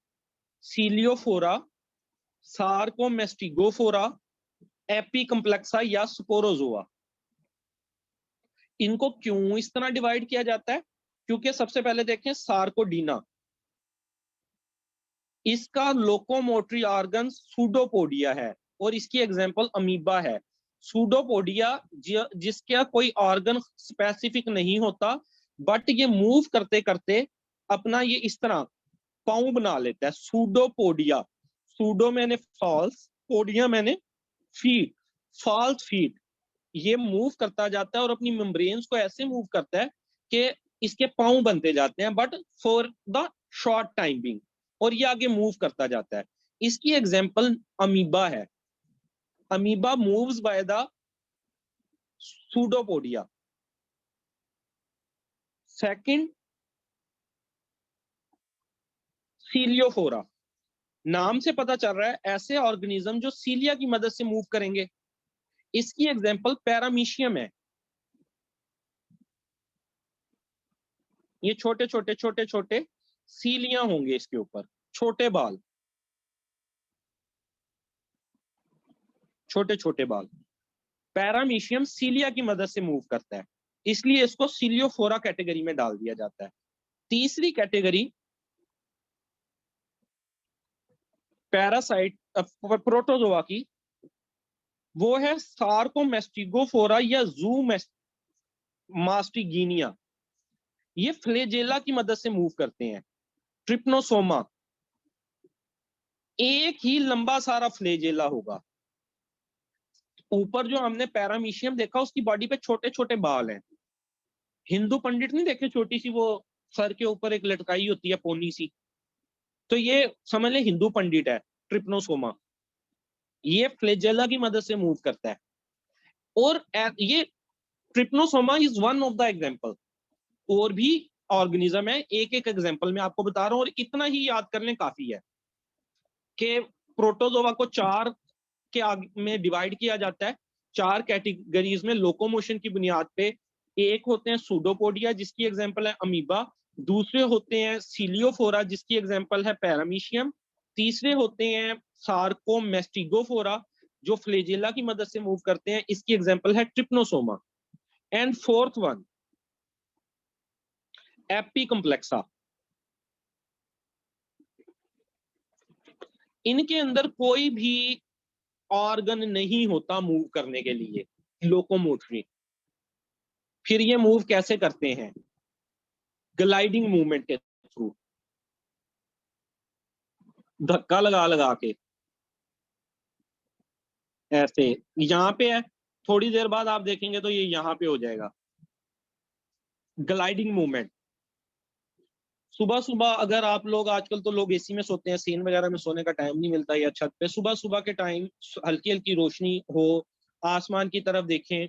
सीलियोफोरा, सार्कोमेस्टिगोफोरा, एपीकम्प्लेक्सा या स्पोरोजोआ। इनको क्यों इस तरह डिवाइड किया जाता है? क्योंकि सबसे पहले देखें सार्कोडीना, इसका लोकोमोटरी ऑर्गन सूडोपोडिया है और इसकी एग्जांपल अमीबा है। सूडोपोडिया जिसका कोई ऑर्गन स्पेसिफिक नहीं होता, बट ये मूव करते करते अपना ये इस तरह पाँव बना लेता है, सूडोपोडिया। सूडो मैंने फॉल्स, पोडिया मैंने फीट, फॉल्स फीट। ये मूव करता जाता है और अपनी मेम्ब्रेन्स को ऐसे मूव करता है कि इसके पाँव बनते जाते हैं, but for the short time being, और ये आगे मूव करता जाता है। इसकी एग्जांपल अमीबा है। Amoeba moves by the pseudopodia. Second, ciliophora. नाम से पता चल रहा है ऐसे ऑर्गेनिज्म जो सीलिया की मदद से मूव करेंगे। इसकी एग्जांपल पैरामीशियम है। ये छोटे छोटे छोटे छोटे सीलियां होंगे इसके ऊपर, छोटे बाल, छोटे छोटे बाल। पैरामीशियम सीलिया की मदद से मूव करता है, इसलिए इसको सीलियोफोरा कैटेगरी में डाल दिया जाता है। तीसरी कैटेगरी पैरासाइट प्रोटोजोआ की, वो है सार्कोमेस्टिगोफोरा या मास्टिगिनिया। ये फ्लेजेला की मदद से मूव करते हैं। ट्रिप्नोसोमा, एक ही लंबा सारा फ्लेजेला होगा। ऊपर जो हमने पैरामीशियम देखा, उसकी बॉडी पे छोटे छोटे बाल हैं। हिंदू पंडित नहीं देखे, छोटी सी वो सर के ऊपर एक लटकाई होती है पोनी सी, तो ये समझ ले हिंदू पंडित है ट्रिप्नोसोमा। ये फ्लेजेला की मदद से मूव करता है। और ये trypanosoma is one of the example. और भी ऑर्गेनिज्म है, एक एक एग्जांपल मैं आपको बता रहा हूं, और इतना ही याद कर लें काफी है कि प्रोटोजोआ को चार के में डिवाइड किया जाता है, चार कैटेगरीज में लोकोमोशन की बुनियाद पे। एक होते हैं सूडोपोडिया, जिसकी एग्जांपल है अमीबा। दूसरे होते हैं सीलियोफोरा, जिसकी एग्जांपल है पैरामीशियम। तीसरे होते हैं सार्कोमेस्टिगोफोरा, जो फ्लेजेला की मदद से मूव करते हैं, इसकी एग्जांपल है trypanosoma. And fourth one apicomplexa. इनके अंदर कोई भी ऑर्गन नहीं होता मूव करने के लिए, लोकोमोटरी। फिर ये मूव कैसे करते हैं? ग्लाइडिंग मूवमेंट के थ्रू, धक्का लगा लगा के। ऐसे यहां पे है, थोड़ी देर बाद आप देखेंगे तो ये यहां पे हो जाएगा ग्लाइडिंग मूवमेंट। सुबह सुबह अगर आप लोग, आजकल तो लोग एसी में सोते हैं, सीन वगैरह में सोने का टाइम नहीं मिलता, या छत पे सुबह सुबह के टाइम हल्की हल्की रोशनी हो, आसमान की तरफ देखें,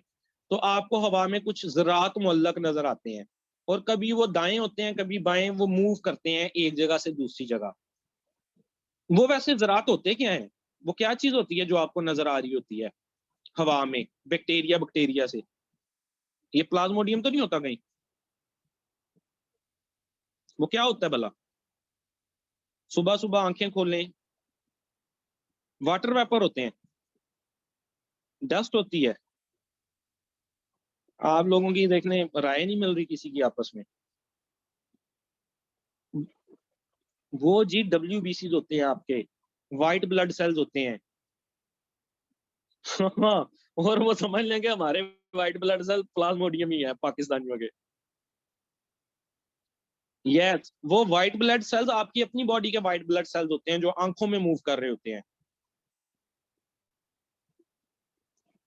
तो आपको हवा में कुछ ज़रात मुअल्लक नजर आते हैं। और कभी वो दाएं होते हैं, कभी बाएं, वो मूव करते हैं एक जगह से दूसरी जगह। वो वैसे ज़रात होते क्या हैं? वो क्या चीज होती है जो आपको नजर आ रही होती है हवा में, बैक्टीरिया बैक्टीरिया से? ये प्लाज्मोडियम तो नहीं होता कहीं? वो क्या होता है भला? सुबह सुबह आंखें खोलें, वाटर वेपर होते हैं, डस्ट होती है। आप लोगों की देखने राय नहीं मिल रही किसी की आपस में। वो जी WBC होते हैं आपके, व्हाइट ब्लड सेल्स होते हैं। हाँ, और वो समझ लेंगे हमारे व्हाइट ब्लड सेल प्लाज्मोडियम ही है पाकिस्तानियों के। यस, वो व्हाइट ब्लड सेल्स आपकी अपनी बॉडी के व्हाइट ब्लड सेल्स होते हैं, जो आंखों में मूव कर रहे होते हैं।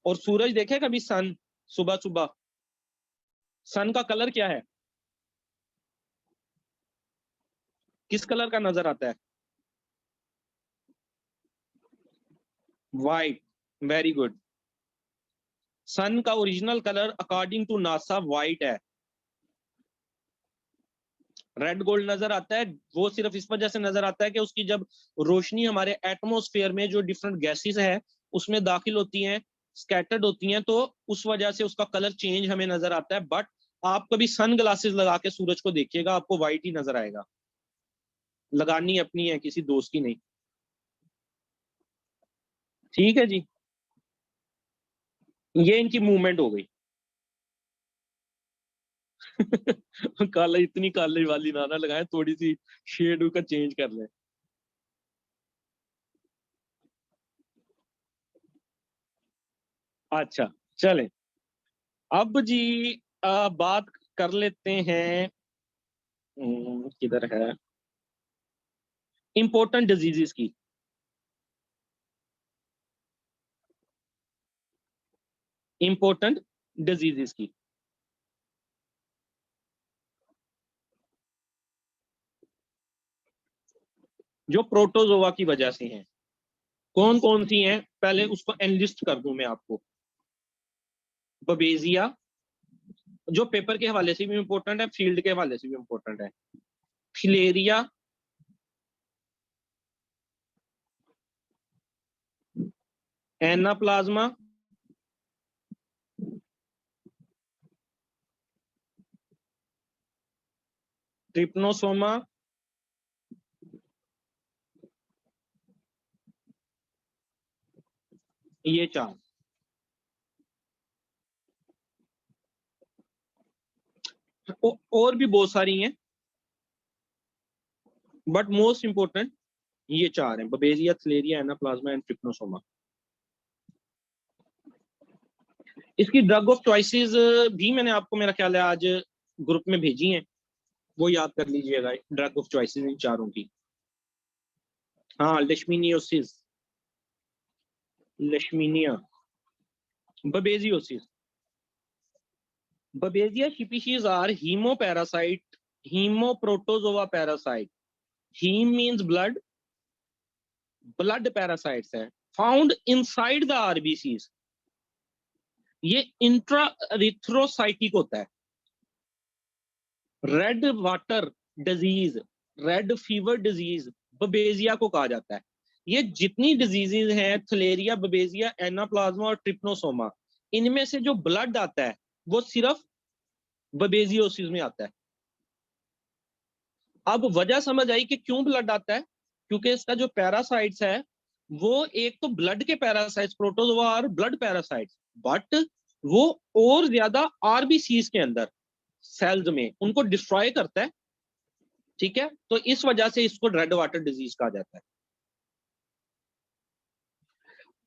और सूरज देखे कभी? सन, सुबह सुबह सन का कलर क्या है? किस कलर का नजर आता है? वाइट। Very good. सन का original colour according to NASA white है। रेड गोल्ड नजर आता है, वो सिर्फ इस वजह से नजर आता है कि उसकी जब रोशनी हमारे एटमॉस्फेयर में जो डिफरेंट गैसेस है उसमें दाखिल होती हैं, स्कैटर्ड होती हैं, तो उस वजह से उसका कलर चेंज हमें नजर आता है। बट आप कभी सन ग्लासेस लगा के सूरज को देखिएगा, आपको व्हाइट ही नजर आएगा। लगानी अपनी है, किसी दोस्त की नहीं। ठीक है जी, ये इनकी मूवमेंट हो गई। काला, इतनी काले वाली ना लगाए, थोड़ी सी शेड का चेंज कर ले। अच्छा, चलें। अब जी बात कर लेते हैं, किधर है, इंपॉर्टेंट डिजीजेस की। इंपॉर्टेंट डिजीजेस की जो प्रोटोजोआ की वजह से हैं। कौन कौन सी हैं, पहले उसको एनलिस्ट कर दूं मैं आपको। बबेजिया, जो पेपर के हवाले से भी इंपॉर्टेंट है, फील्ड के हवाले से भी इंपॉर्टेंट है। फिलेरिया, एनाप्लाज्मा, ट्रिप्नोसोमा, ये चार। और भी बहुत सारी हैं, बट मोस्ट इंपॉर्टेंट ये 4 हैं, बबेजिया, थलेरिया, एनाप्लाज्मा एंड ट्रिप्नोसोमा। इसकी ड्रग ऑफ चॉइसेस भी मैंने आपको मेरा ख्याल है आज ग्रुप में भेजी हैं, वो याद कर लीजिएगा, ड्रग ऑफ चॉइसेस इन चारों की। हाँ, लेशमिनियोसिस, लेशमिनिया, बबेजियोसिस। Babesia species are hemoparasite, hemoprotozoa parasite. Heme means blood, blood parasites है, found inside the RBCs. ये इंट्रारिथ्रोसाइटिक होता है। Red water disease, red fever disease babesia को कहा जाता है। ये जितनी डिजीजेज हैं, थलेरिया, बबेजिया, एनाप्लाज्मा और ट्रिप्नोसोमा, इनमें से जो ब्लड आता है वो सिर्फ बबेजियोसिस में आता है। अब वजह समझ आई कि क्यों ब्लड आता है, क्योंकि इसका जो पैरासाइट्स है वो एक तो ब्लड के पैरासाइट्स, प्रोटोजोआ और ब्लड पैरासाइट्स, बट वो और ज्यादा आरबीसीज के अंदर सेल्स में उनको डिस्ट्रॉय करता है। ठीक है, तो इस वजह से इसको रेड वाटर डिजीज कहा जाता है।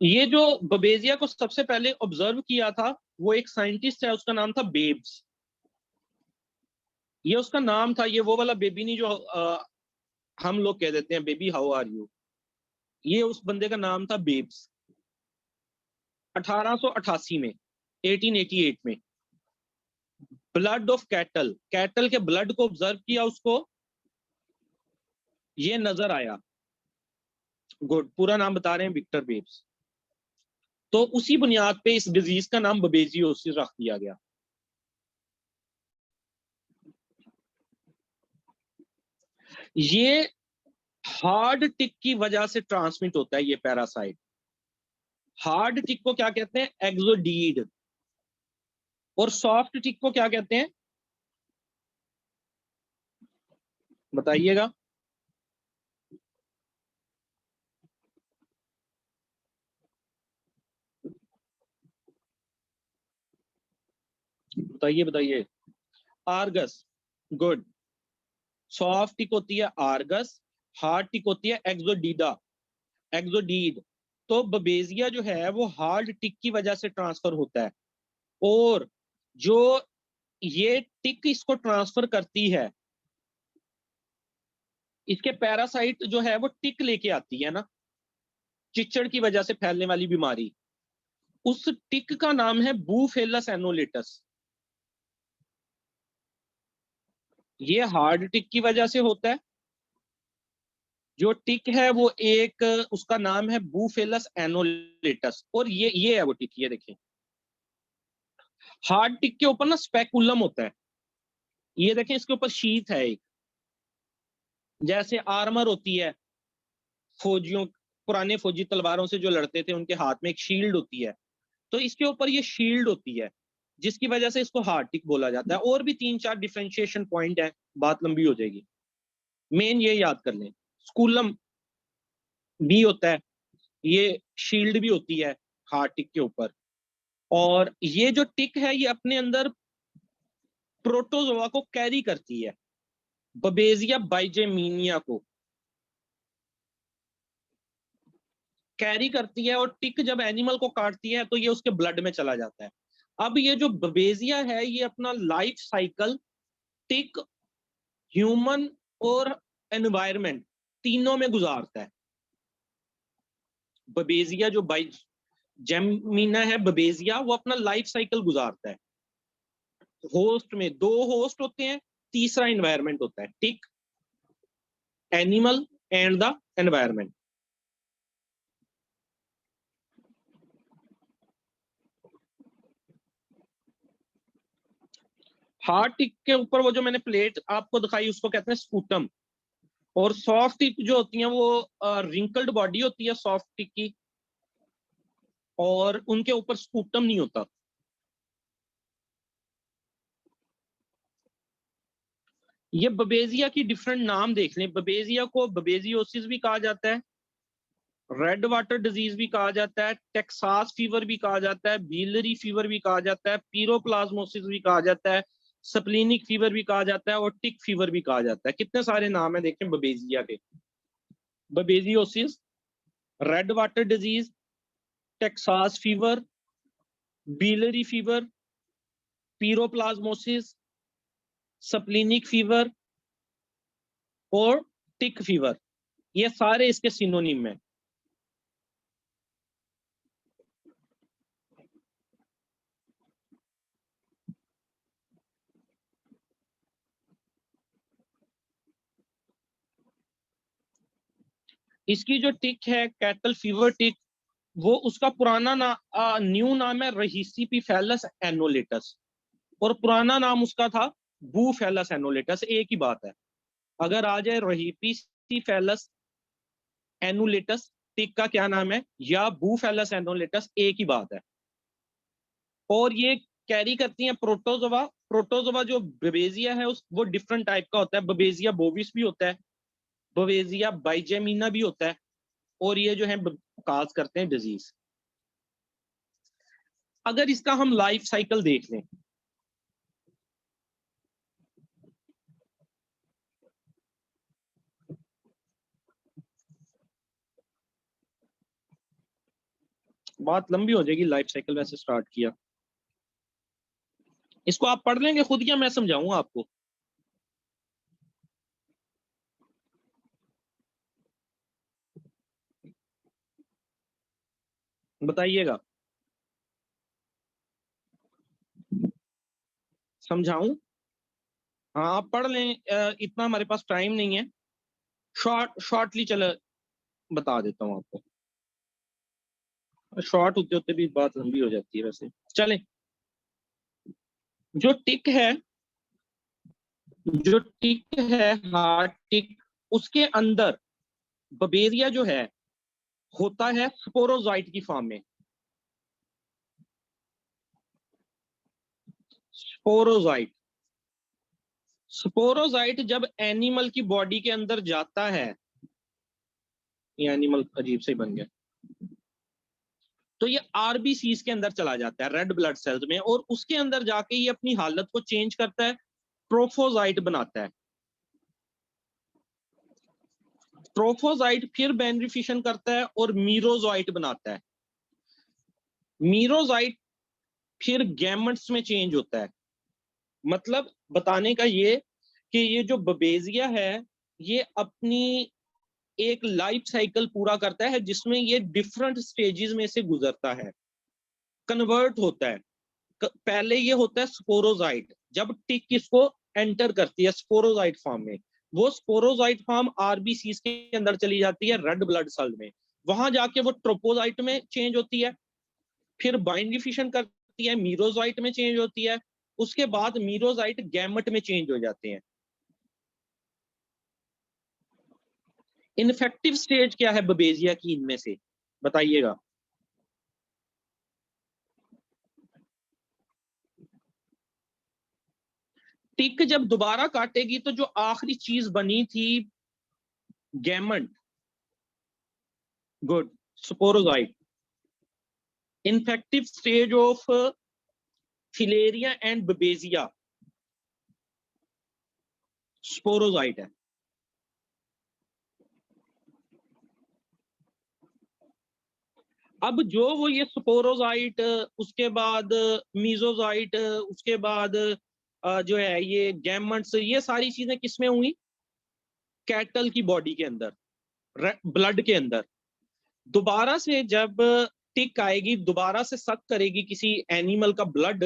ये जो बबेजिया को सबसे पहले ऑब्जर्व किया था वो एक साइंटिस्ट है, उसका नाम था बेब्स। ये उसका नाम था, ये वो वाला बेबी नहीं जो हम लोग कह देते हैं बेबी हाउ आर यू। ये उस बंदे का नाम था बेब्स। 1888 में, 1888 में, ब्लड ऑफ कैटल, कैटल के ब्लड को ऑब्जर्व किया, उसको ये नजर आया। गुड, पूरा नाम बता रहे हैं, विक्टर बेब्स। तो उसी बुनियाद पे इस डिजीज का नाम बबेजियोसिस रख दिया गया। ये हार्ड टिक की वजह से ट्रांसमिट होता है ये पैरासाइट। हार्ड टिक को क्या कहते हैं? एक्सोडीड। और सॉफ्ट टिक को क्या कहते हैं, बताइएगा? बताइए बताइए। आर्गस। गुड। सॉफ्ट टिक होती है आर्गस, हार्ड टिक होती है एक्सोडीडा, एक्सोडीड। तो बबेजिया जो है वो हार्ड टिक की वजह से ट्रांसफर होता है, और जो ये टिक इसको ट्रांसफर करती है, इसके पैरासाइट जो है वो टिक लेके आती है ना, चिचड़ की वजह से फैलने वाली बीमारी, उस टिक का नाम है बूफेलस एनोलेटस। ये हार्ड टिक की वजह से होता है। जो टिक है वो एक, उसका नाम है बूफेलस एनोलेटस, और ये है वो टिक, ये देखिए। हार्ड टिक के ऊपर ना स्पेकुलम होता है, ये देखें, इसके ऊपर शीथ है एक, जैसे आर्मर होती है फौजियों, पुराने फौजी तलवारों से जो लड़ते थे उनके हाथ में एक शील्ड होती है, तो इसके ऊपर ये शील्ड होती है, जिसकी वजह से इसको हार्ड टिक बोला जाता है। और भी 3-4 डिफरेंशिएशन पॉइंट है, बात लंबी हो जाएगी, मेन ये याद कर लें। स्कूलम भी होता है, ये शील्ड भी होती है हार्ड टिक के ऊपर। और ये जो टिक है ये अपने अंदर प्रोटोजोआ को कैरी करती है, बबेजिया बाइजेमिनिया को कैरी करती है, और टिक जब एनिमल को काटती है तो ये उसके ब्लड में चला जाता है। अब ये जो बबेजिया है ये अपना लाइफ साइकिल टिक, ह्यूमन और एनवायरमेंट तीनों में गुजारता है। बबेजिया जो बाई जेमिना है, बबेजिया वो अपना लाइफ साइकिल गुजारता है। होस्ट में 2 होस्ट होते हैं, तीसरा एनवायरमेंट होता है, tick, animal and the environment. Hard tick के ऊपर वो जो मैंने प्लेट आपको दिखाई उसको कहते हैं स्पूटम, और सॉफ्ट टिक जो होती है वो रिंकल्ड बॉडी होती है सॉफ्ट टिक की, और उनके ऊपर स्पूटम नहीं होता। ये बबेजिया की डिफरेंट नाम देख लें, बबेजिया को बबेजियोसिस भी कहा जाता है, रेड वाटर डिजीज भी कहा जाता है, टेक्सास फीवर भी कहा जाता है, बिलरी फीवर भी कहा जाता है, पीरोप्लाज्मोसिस भी कहा जाता है, स्प्लिनिक फीवर भी कहा जाता है, और टिक फीवर भी कहा जाता है। कितने सारे नाम है देखें बबेजिया के। Babesiosis, red water disease, Texas fever, biliary fever, piroplasmosis, splenic fever और टिक फीवर, ये सारे इसके सिनोनिम हैं। इसकी जो टिक है कैटल फीवर टिक, वो उसका पुराना न्यू नाम है रहीसिपिफेलस एनोलेटस और पुराना नाम उसका था बूफेलस एनोलेटस, एक ही बात है। अगर आ जाए रहीसिपिफेलस एनोलेटस, टिक का क्या नाम है, या बूफेलस एनोलेटस, एक ही बात है। और ये कैरी करती हैं प्रोटोजोआ। प्रोटोजोआ जो बबेजिया है वो डिफरेंट टाइप का होता है, बबेजिया बोविस भी होता है, बवेजिया बाइजेमिना भी होता है, और ये जो है काज करते हैं डिजीज। अगर इसका हम लाइफ साइकिल देख लें, बात लंबी हो जाएगी, लाइफ साइकिल वैसे स्टार्ट किया। इसको आप पढ़ लेंगे खुद या मैं समझाऊंगा आपको? बताइएगा, समझाऊं? हाँ आप पढ़ लें, इतना हमारे पास टाइम नहीं है, शॉर्टली चलो बता देता हूँ आपको। शॉर्ट होते होते भी बात लंबी हो जाती है वैसे। चलें, जो टिक है, जो टिक है हार्ट टिक, उसके अंदर बबेरिया जो है होता है स्पोरोजाइट की फॉर्म में। स्पोरोजाइट, स्पोरोजाइट जब एनिमल की बॉडी के अंदर जाता है, ये एनिमल अजीब से बन गया, तो ये आरबीसीज के अंदर चला जाता है, रेड ब्लड सेल्स में, और उसके अंदर जाके ये अपनी हालत को चेंज करता है, ट्रोफोजाइट बनाता है। ट्रोफोजाइट फिर बेनिफिशन करता है और मीरोजाइट बनाता है। मीरोजाइट फिर गैमेट्स में चेंज होता है। मतलब बताने का ये कि ये जो बबेजिया है ये अपनी एक लाइफ साइकिल पूरा करता है जिसमें ये डिफरेंट स्टेजेस में से गुजरता है, कन्वर्ट होता है। पहले ये होता है स्पोरोजाइट, जब टिक इसको एंटर करती है स्पोरोजाइट फॉर्म में, वो स्पोरोजाइट फॉर्म आरबीसीज के अंदर चली जाती है रेड ब्लड सेल में, वहां जाके वो ट्रोपोजाइट में चेंज होती है, फिर बाइंडिफिशन करती है, मीरोजाइट में चेंज होती है, उसके बाद मीरोजाइट गैमेट में चेंज हो जाते हैं। इनफेक्टिव स्टेज क्या है बबेजिया की इनमें से, बताइएगा? टिक जब दोबारा काटेगी तो जो आखिरी चीज बनी थी gamete, good, sporozoite. Infective stage of theileria and babesia sporozoite है। अब जो वो ये स्पोरोजाइट, उसके बाद मीजोजाइट, उसके बाद जो है ये गैमेट्स, ये सारी चीजें किसमें हुई? कैटल की बॉडी के अंदर, ब्लड के अंदर। दोबारा से जब टिक आएगी, दोबारा से सक करेगी किसी एनिमल का ब्लड,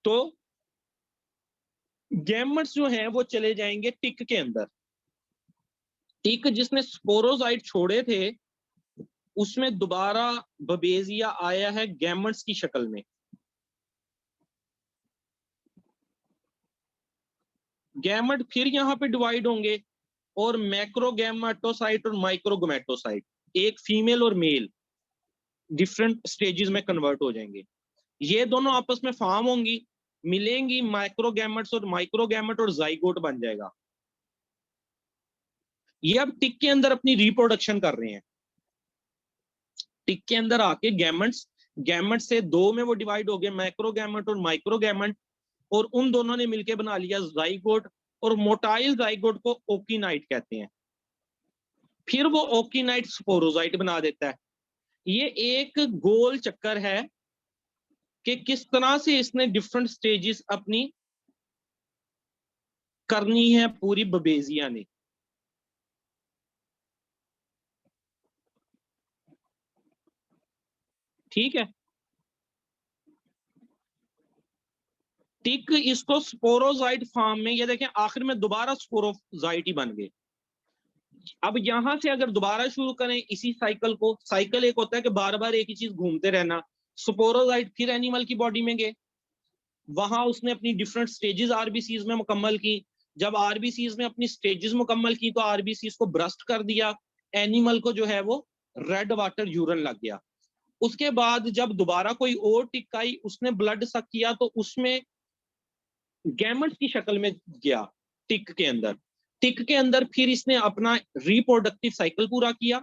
तो गैमेट्स जो हैं वो चले जाएंगे टिक के अंदर। टिक जिसने स्पोरोजाइट छोड़े थे उसमें दोबारा बबेजिया आया है गैमेट्स की शक्ल में। गैमेट फिर यहाँ पे डिवाइड होंगे और मैक्रोगैमेटोसाइट और माइक्रोगैमेटोसाइट, एक फीमेल और मेल, डिफरेंट स्टेजेस में कन्वर्ट हो जाएंगे। ये दोनों आपस में फॉर्म होंगी, मिलेंगी माइक्रोगैमेट्स और माइक्रोगैमेट, और जाइगोट बन जाएगा। ये अब टिक के अंदर अपनी रिप्रोडक्शन कर रहे हैं। टिक के अंदर आके गैमेट्स, गैमेट से दो में वो डिवाइड हो गए, मैक्रोगैमेट और माइक्रोगैमेट, और उन दोनों ने मिलकर बना लिया जाइगोट, और मोटाइल जाइगोट को ओकिनाइट कहते हैं। फिर वो ओकिनाइट स्पोरोजाइट बना देता है। ये एक गोल चक्कर है कि किस तरह से इसने डिफरेंट स्टेजेस अपनी करनी है पूरी बबेजिया ने। ठीक है, टिक इसको स्पोरोजाइट फॉर्म में, ये देखें आखिर में दोबारा स्पोरोजाइट ही बन गए। अब यहां से अगर दोबारा शुरू करें इसी साइकिल को, साइकिल एक होता है कि बार बार एक ही चीज घूमते रहना। स्पोरोजाइट फिर एनिमल की बॉडी में गए, वहां उसने अपनी डिफरेंट स्टेजेस आरबीसीज में मुकम्मल की। जब आरबीसीज में अपनी स्टेजेस मुकम्मल की तो आरबीसीज को ब्रस्ट कर दिया, एनिमल को जो है वो रेड वाटर यूरन लग गया। उसके बाद जब दोबारा कोई और टिक आई, उसने ब्लड सक किया तो उसमें गैमेट्स की शक्ल में गया टिक के अंदर। टिक के अंदर फिर इसने अपना रिप्रोडक्टिव साइकिल पूरा किया।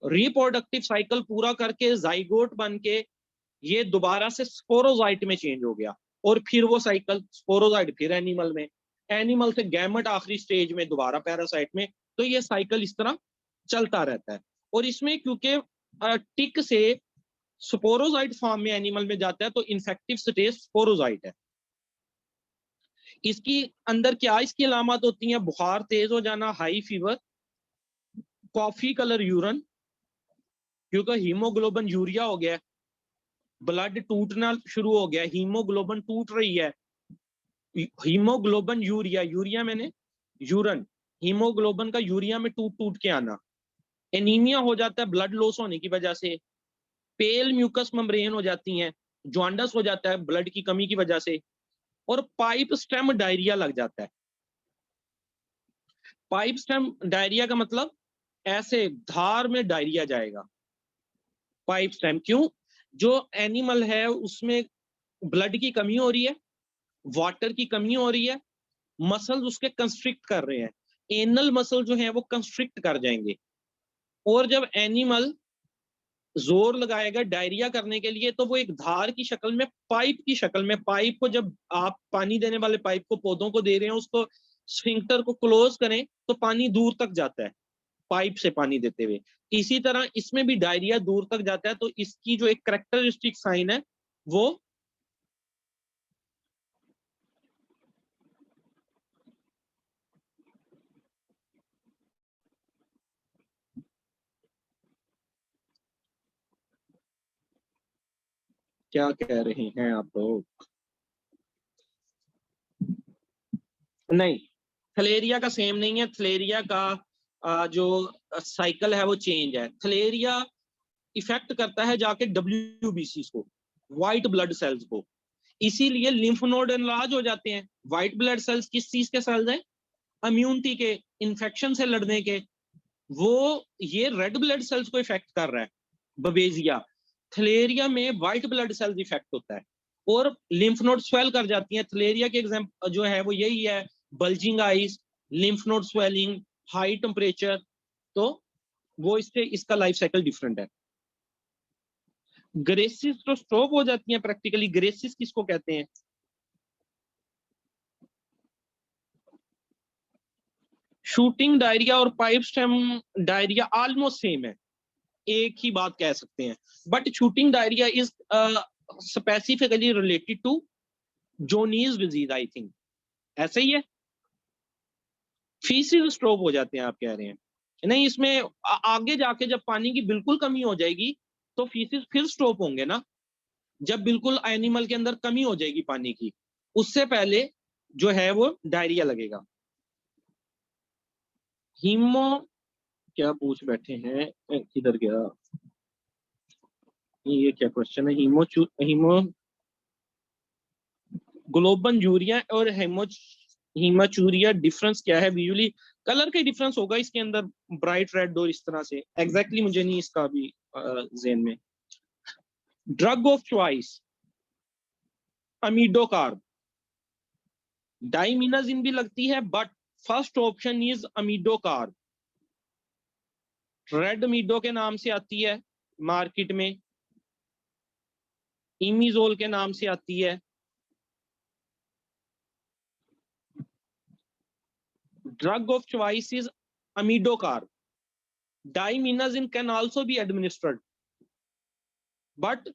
रिप्रोडक्टिव साइकिल पूरा करके जाइगोट बन के ये दोबारा से स्पोरोजाइट में चेंज हो गया, और फिर वो साइकिल स्पोरोजाइट फिर एनिमल में, एनिमल से गैमेट आखिरी स्टेज में दोबारा पैरासाइट में। तो ये साइकिल इस तरह चलता रहता है। और इसमें क्योंकि टिक से स्पोरोजाइट फॉर्म में एनिमल में जाता है तो इन्फेक्टिव स्टेज स्पोरोजाइट है। इसकी अंदर क्या इसकी अलामत होती हैं? बुखार तेज हो जाना, हाई फीवर, कॉफी कलर यूरन, क्योंकि हीमोग्लोबिन यूरिया हो गया, ब्लड टूटना शुरू हो गया, हीमोग्लोबिन टूट रही है। हीमोग्लोबिन यूरिया, यूरिया मैंने यूरन, हीमोग्लोबिन का यूरिया में टूट टूट के आना। एनीमिया हो जाता है ब्लड लॉस होने की वजह से। पेल म्यूकस मेम्ब्रेन हो जाती हैं, जॉन्डस हो जाता है ब्लड की कमी की वजह से। और पाइप स्टेम डायरिया लग जाता है। पाइप स्टेम डायरिया का मतलब ऐसे धार में डायरिया जाएगा। पाइप स्टेम क्यों? जो एनिमल है उसमें ब्लड की कमी हो रही है, वाटर की कमी हो रही है, मसल्स उसके कंस्ट्रिक्ट कर रहे हैं, एनल मसल जो है वो कंस्ट्रिक्ट कर जाएंगे। और जब एनिमल जोर लगाएगा डायरिया करने के लिए तो वो एक धार की शक्ल में, पाइप की शक्ल में, पाइप को जब आप पानी देने वाले पाइप को पौधों को दे रहे हैं, उसको स्फिंक्टर को क्लोज करें तो पानी दूर तक जाता है पाइप से पानी देते हुए। इसी तरह इसमें भी डायरिया दूर तक जाता है। तो इसकी जो एक करेक्टरिस्टिक साइन है वो क्या कह रहे हैं आप लोग? नहीं, थलेरिया का सेम नहीं है। थलेरिया का जो साइकिल है वो चेंज है। थलेरिया इफेक्ट करता है जाके डब्ल्यूबीसी को, व्हाइट ब्लड सेल्स को, इसीलिए लिम्फ नोड एनलार्ज हो जाते हैं। व्हाइट ब्लड सेल्स किस चीज के सेल्स हैं? इम्यूनिटी के, इन्फेक्शन से लड़ने के। वो ये रेड ब्लड सेल्स को इफेक्ट कर रहा है बबेजिया। थलेरिया में व्हाइट ब्लड सेल्स इफेक्ट होता है और लिम्फ नोड स्वेल कर जाती हैं। थलेरिया के एग्जाम्पल जो है वो यही है, bulging eyes, lymph node swelling, high temperature. तो वो इससे इसका लाइफ साइकिल डिफरेंट है। ग्रेसिस तो स्टॉप हो जाती हैं प्रैक्टिकली। ग्रेसिस किसको कहते हैं? शूटिंग डायरिया और pipe stem diarrhoea almost same है, एक ही बात कह सकते हैं। But shooting diarrhoea is specifically related to Johne's disease, I think ऐसे ही है। फीसिस स्ट्रोक हो जाते हैं आप कह रहे हैं? नहीं, इसमें आगे जाके जब पानी की बिल्कुल कमी हो जाएगी तो फीसिस फिर स्टॉप होंगे ना, जब बिल्कुल एनिमल के अंदर कमी हो जाएगी पानी की। उससे पहले जो है वो डायरिया लगेगा। हीमो क्या पूछ बैठे हैं? किधर गया ये? क्या क्वेश्चन है? हीमो ग्लोबन यूरिया और हीमाचूरिया डिफरेंस क्या है? विजुअली कलर का डिफरेंस होगा इसके अंदर, ब्राइट रेड और इस तरह से। एग्जैक्टली मुझे नहीं इसका भी जेन में। Drug of choice imidocarb, diminazene भी लगती है but first option is imidocarb. Red imido के नाम से आती है मार्केट में, इमीजोल के नाम से आती है। Drug of choice is imidocarb. Diminazene can also be administered, but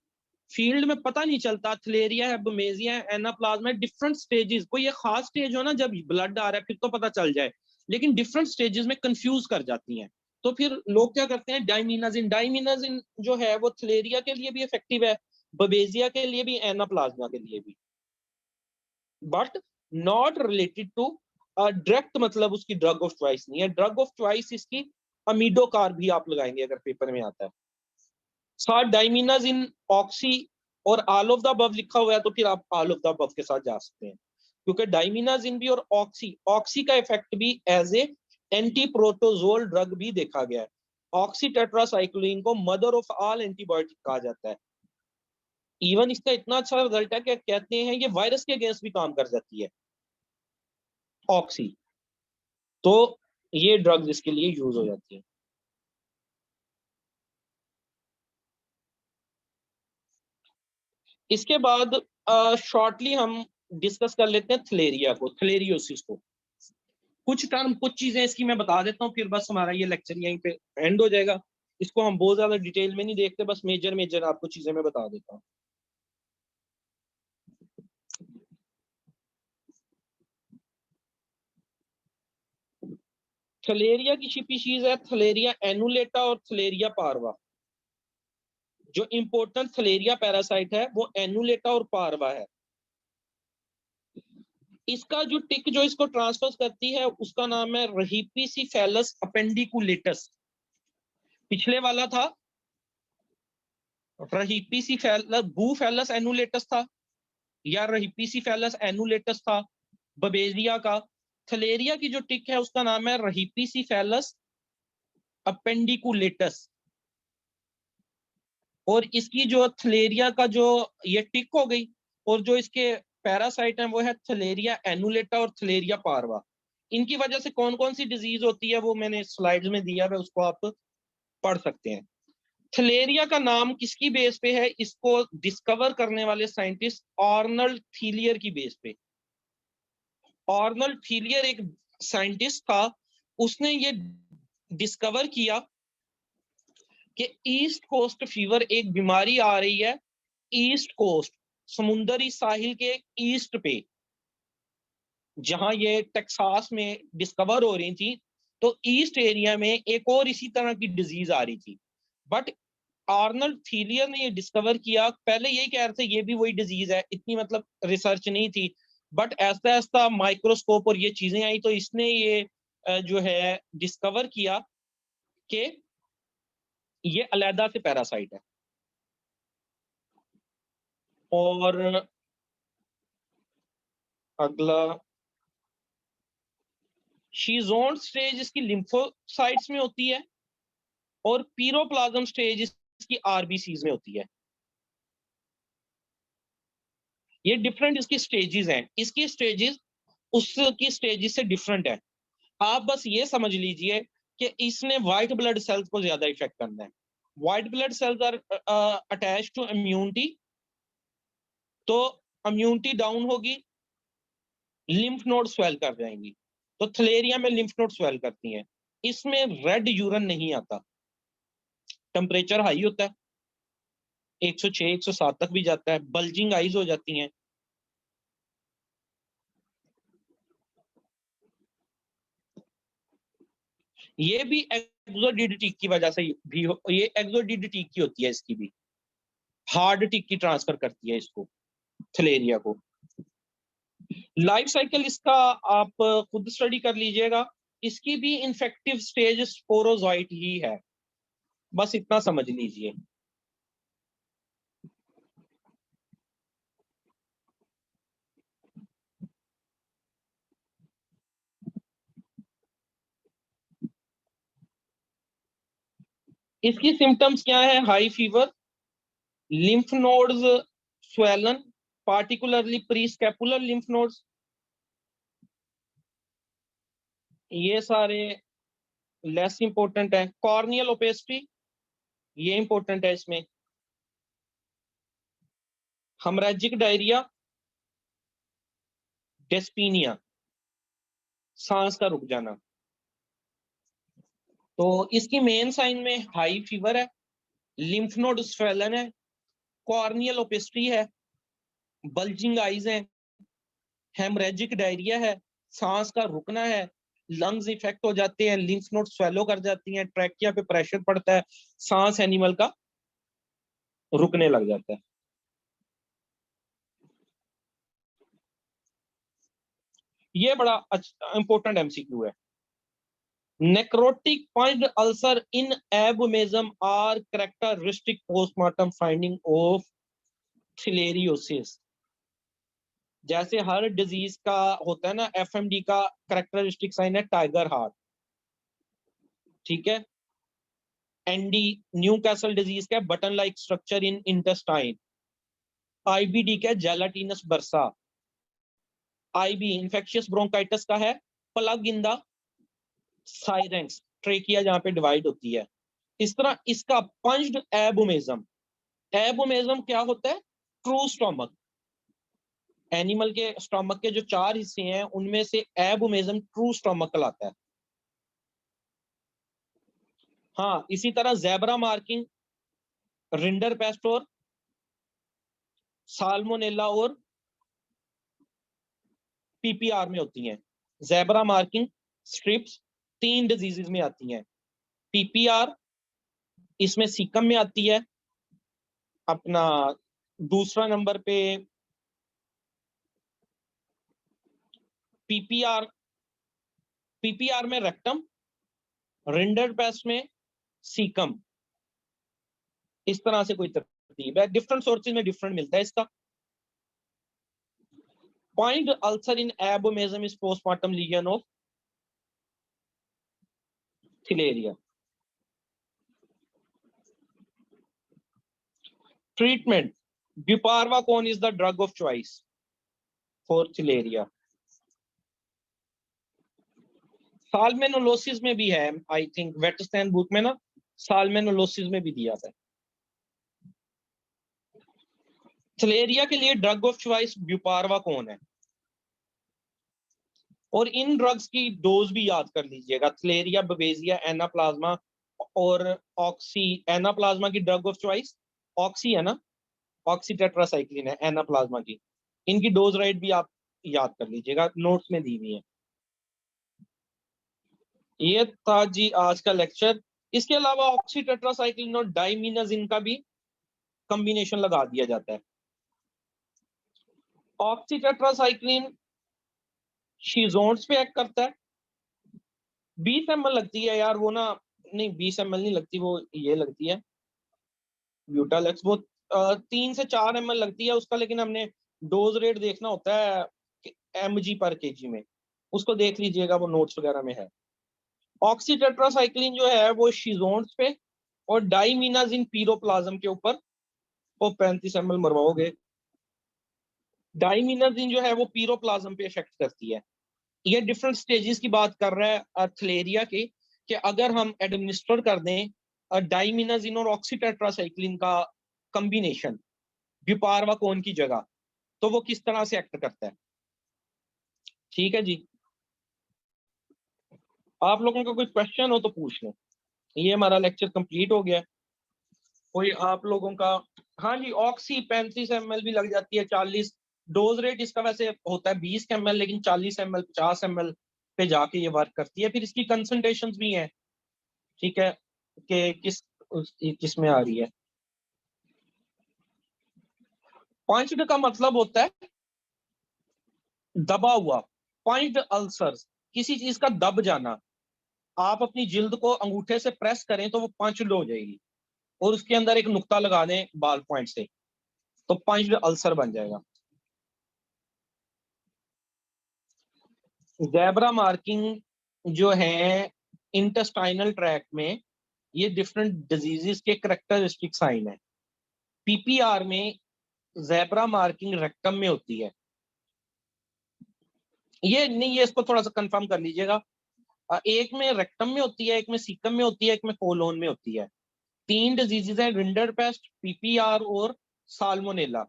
field में पता नहीं चलता थलेरिया है, बमेजिया है, एनाप्लाज्मा है, डिफरेंट स्टेजेस। कोई एक खास स्टेज हो ना जब ब्लड आ रहा है फिर तो पता चल जाए, लेकिन डिफरेंट स्टेजेस में कंफ्यूज कर जाती हैं। तो फिर लोग क्या करते हैं, डाइमिनाजिन, डाइमिनाजिन जो है वो थलेरिया के लिए भी इफेक्टिव है, बबेजिया के लिए भी, एनाप्लाज्मा के लिए भी, but not related to direct, मतलब उसकी ड्रग ऑफ चॉइस नहीं है। ड्रग ऑफ चॉइस इसकी अमीडोकार भी आप लगाएंगे अगर पेपर में आता है। साथ डाइमिनाजिन, ऑक्सी और ऑल ऑफ द अबव लिखा हुआ है तो फिर आप ऑल ऑफ द अबव के साथ जा सकते हैं, क्योंकि डाइमिनाजिन भी और ऑक्सी, ऑक्सी का इफेक्ट भी as a anti protozoal drug भी देखा गया है। ऑक्सी टेट्रासाइक्लिन को मदर ऑफ ऑल एंटीबायोटिक कहा जाता है। इवन इसका इतना अच्छा रिजल्ट है कि कहते हैं ये वायरस के अगेंस्ट भी काम कर जाती है ऑक्सी। तो ये ड्रग्स इसके लिए यूज हो जाती है। इसके बाद शॉर्टली हम डिस्कस कर लेते हैं थलेरिया को, थलेरियोसिस को। कुछ टर्म, कुछ चीजें इसकी मैं बता देता हूँ, फिर बस हमारा ये लेक्चर यहीं पे एंड हो जाएगा। इसको हम बहुत ज्यादा डिटेल में नहीं देखते, बस मेजर मेजर आपको चीजें मैं बता देता हूँ। थलेरिया की स्पीशीज है थलेरिया एनुलेटा और थलेरिया पार्वा। जो इंपॉर्टेंट थलेरिया पैरासाइट है वो एनुलेटा और पार्वा है। इसका जो टिक जो इसको ट्रांसफर करती है उसका नाम है रहीपिसिफेलस अपेंडिकुलेटस। पिछले वाला था रहीपिसिफेलस बूफेलस एनुलेटस था, या रहीपिसिफेलस एनुलेटस था बबेरिया का। थलेरिया की जो टिक है उसका नाम है रहीपिसिफेलस अपेंडिकुलेटस। और इसकी जो थलेरिया का जो ये टिक हो गई, और जो इसके पैरासाइट हैं वो है थलेरिया एनुलेटा और थलेरिया पार्वा। इनकी वजह से कौन कौन सी डिजीज होती है वो मैंने स्लाइड्स में दिया है, उसको आप पढ़ सकते हैं। थलेरिया का नाम किसकी बेस पे है, इसको डिस्कवर करने वाले साइंटिस्ट आर्नल्ड थीलियर की बेस पे। आर्नल्ड थीलियर एक साइंटिस्ट था, उसने ये डिस्कवर किया कि ईस्ट कोस्ट फीवर एक बीमारी आ रही है ईस्ट कोस्ट, समुंदरी साहिल के ईस्ट पे, जहां ये टेक्सास में डिस्कवर हो रही थी। तो ईस्ट एरिया में एक और इसी तरह की डिजीज आ रही थी, बट आर्नल्ड थीलियर ने ये डिस्कवर किया। पहले यही कह रहे थे ये भी वही डिजीज है, इतनी मतलब रिसर्च नहीं थी, बट ऐसा ऐसा माइक्रोस्कोप और ये चीजें आई तो इसने ये जो है डिस्कवर किया कि ये अलहदा से पैरासाइट है। और अगला शीजोन स्टेज इसकी लिम्फोसाइट्स में होती है, और पीरोप्लाज्म स्टेज इसकी आरबीसीज में होती है। ये डिफरेंट इसकी स्टेजेस हैं, इसकी स्टेजेस उसकी स्टेजेस से डिफरेंट है। आप बस ये समझ लीजिए कि इसने व्हाइट ब्लड सेल्स को ज्यादा इफेक्ट करना है। White blood cells are attach to immunity, तो इम्यूनिटी डाउन होगी, लिम्फ नोड स्वेल कर जाएंगी। तो थलेरिया में लिम्फ नोड स्वेल करती हैं। इसमें रेड यूरन नहीं आता, टेम्परेचर हाई होता है, 106 107 तक भी जाता है, बल्जिंग आइज हो जाती हैं। ये भी एक्सोडिडिटी की वजह से भी ये एक्सोडिडिटी की होती है, इसकी भी हार्ड टिक की ट्रांसफर करती है इसको, थलेरिया को। लाइफ साइकिल इसका आप खुद स्टडी कर लीजिएगा। इसकी भी इन्फेक्टिव स्टेज स्पोरोजोइट ही है, बस इतना समझ लीजिए। इसकी सिम्टम्स क्या है, high fever, lymph nodes swollen, particularly prescapular lymph nodes, ये सारे लेस इंपॉर्टेंट है। कॉर्नियल ओपेसिटी, ये इंपॉर्टेंट है इसमें। हेमरेजिक डायरिया, डेस्पीनिया, सांस का रुक जाना। तो इसकी मेन साइन में हाई फीवर है, लिम्फ नोड स्वेलन है, कॉर्नियल ओपेस्ट्री है, बल्जिंग आइज है, हेमरेजिक डायरिया है, सांस का रुकना है, लंग्स इफेक्ट हो जाते हैं, लिम्फ नोड स्वेलो कर जाती हैं, ट्रैकिया पे प्रेशर पड़ता है, सांस एनिमल का रुकने लग जाता है। ये बड़ा इंपॉर्टेंट एमसीक्यू है। Necrotic point ulcer in abomasum are characteristic postmortem finding of theileriosis. जैसे हर डिजीज का होता है ना, एफएमडी का कैरेक्टरिस्टिक साइन है टाइगर हार्ट, ठीक है। एनडी न्यू कैसल डिजीज का button like structure in intestine. IBD का gelatinous bursa. IB infectious bronchitis का है plug in the syrinx, trachea जहां पे डिवाइड होती है। इस तरह इसका पंच्ड एबोमेजम, एबोमेजम क्या होता है? ट्रू स्टोमक, एनिमल के स्टोमक के जो 4 हिस्से हैं उनमें से एबोमेजम ट्रू स्टोमक कहलाता है। हाँ, इसी तरह ज़ेब्रा मार्किंग रिंडर पेस्ट और साल्मोनेला और पीपीआर में होती हैं। ज़ेब्रा मार्किंग स्ट्रिप्स 3 डिजीजेस में आती हैं। पीपीआर इसमें सीकम में आती है। अपना दूसरा नंबर पे पीपीआर, पीपीआर में रेक्टम, रिंडर पेस्ट में सीकम। इस तरह से कोई तरतीब है, डिफरेंट सोर्सेज में डिफरेंट मिलता है इसका। Point ulcer in abomasum is postmortem lesion of theileria. Treatment, buparvaquone is the drug of choice for theileria. Salmonellosis में भी है, आई थिंक वेटस्टैन बुक में ना साल्मेनोलोसिस में भी दिया था। फिलेरिया के लिए ड्रग ऑफ चॉइस ब्यूपारवाकोन है। और इन ड्रग्स की डोज भी याद कर लीजिएगा, फिलेरिया, बवेजिया, एनाप्लाज्मा और ऑक्सी। एनाप्लाज्मा की ड्रग ऑफ चॉइस ऑक्सी है ना, ऑक्सी टेट्रासाइक्लिन है एनाप्लाज्मा की। इनकी डोज राइट भी आप याद कर लीजिएगा, नोट्स में दी हुई है। ये था जी आज का लेक्चर। इसके अलावा ऑक्सी टेट्रासाइक्लिन और डाइमीनाजिन का भी कॉम्बिनेशन लगा दिया जाता है। ऑक्सी टेट्रासाइक्लिन शीजोन्स पे एक्ट करता है। 20 ml लगती है यार वो ना, नहीं 20 ml नहीं लगती, वो ये लगती है ब्यूटालेक्स, वो 3 से 4 ml लगती है उसका, लेकिन हमने डोज रेट देखना होता है mg पर केजी में, उसको देख लीजिएगा, वो नोट्स वगैरह में है। ऑक्सी टेट्रासाइक्लिन जो है वो शीजोन्स पे और डाइमीनाजिन पीरोप्लाज्म के ऊपर वो 35 ml मरवाओगे। डाइमीनाजिन जो है वो पीरोप्लाज्म पे इफेक्ट करती है। ये डिफरेंट स्टेजेस की बात कर रहा है फिलेरिया के, कि अगर हम एडमिनिस्टर कर दें डाइमीनाजिन और ऑक्सीटेट्रासाइक्लिन का कॉम्बिनेशन ब्यूपारवाकोन की जगह, तो वो किस तरह से एक्ट करता है। ठीक है जी, आप लोगों का कोई क्वेश्चन हो तो पूछ लें। ये हमारा लेक्चर कंप्लीट हो गया। कोई आप लोगों का? हाँ जी, ऑक्सी 35 ml भी लग जाती है, 40। डोज रेट इसका वैसे होता है 20 ml, लेकिन 40 ml 50 ml पे जाके ये वर्क करती है। फिर इसकी कंसंट्रेशन भी है, ठीक है, कि किस में आ रही है। पॉइंट का मतलब होता है दबा हुआ। पॉइंट अल्सर्स, किसी चीज का दब जाना। आप अपनी जिल्द को अंगूठे से प्रेस करें तो वो पंच्ड हो जाएगी, और उसके अंदर एक नुक्ता लगा दें बाल पॉइंट से, तो पंच्ड अल्सर बन जाएगा। ज़ेब्रा मार्किंग जो है इंटेस्टाइनल ट्रैक्ट में, ये डिफरेंट डिजीजेस के कैरेक्टरिस्टिक साइन है। पीपीआर में ज़ेब्रा मार्किंग रेक्टम में होती है। ये नहीं, ये इसको थोड़ा सा कंफर्म कर लीजिएगा। एक में रेक्टम में होती है, एक में सीकम में होती है, एक में कोलोन में होती है। 3 डिजीजेस हैं, रिंडर पेस्ट, पीपीआर और साल्मोनेला।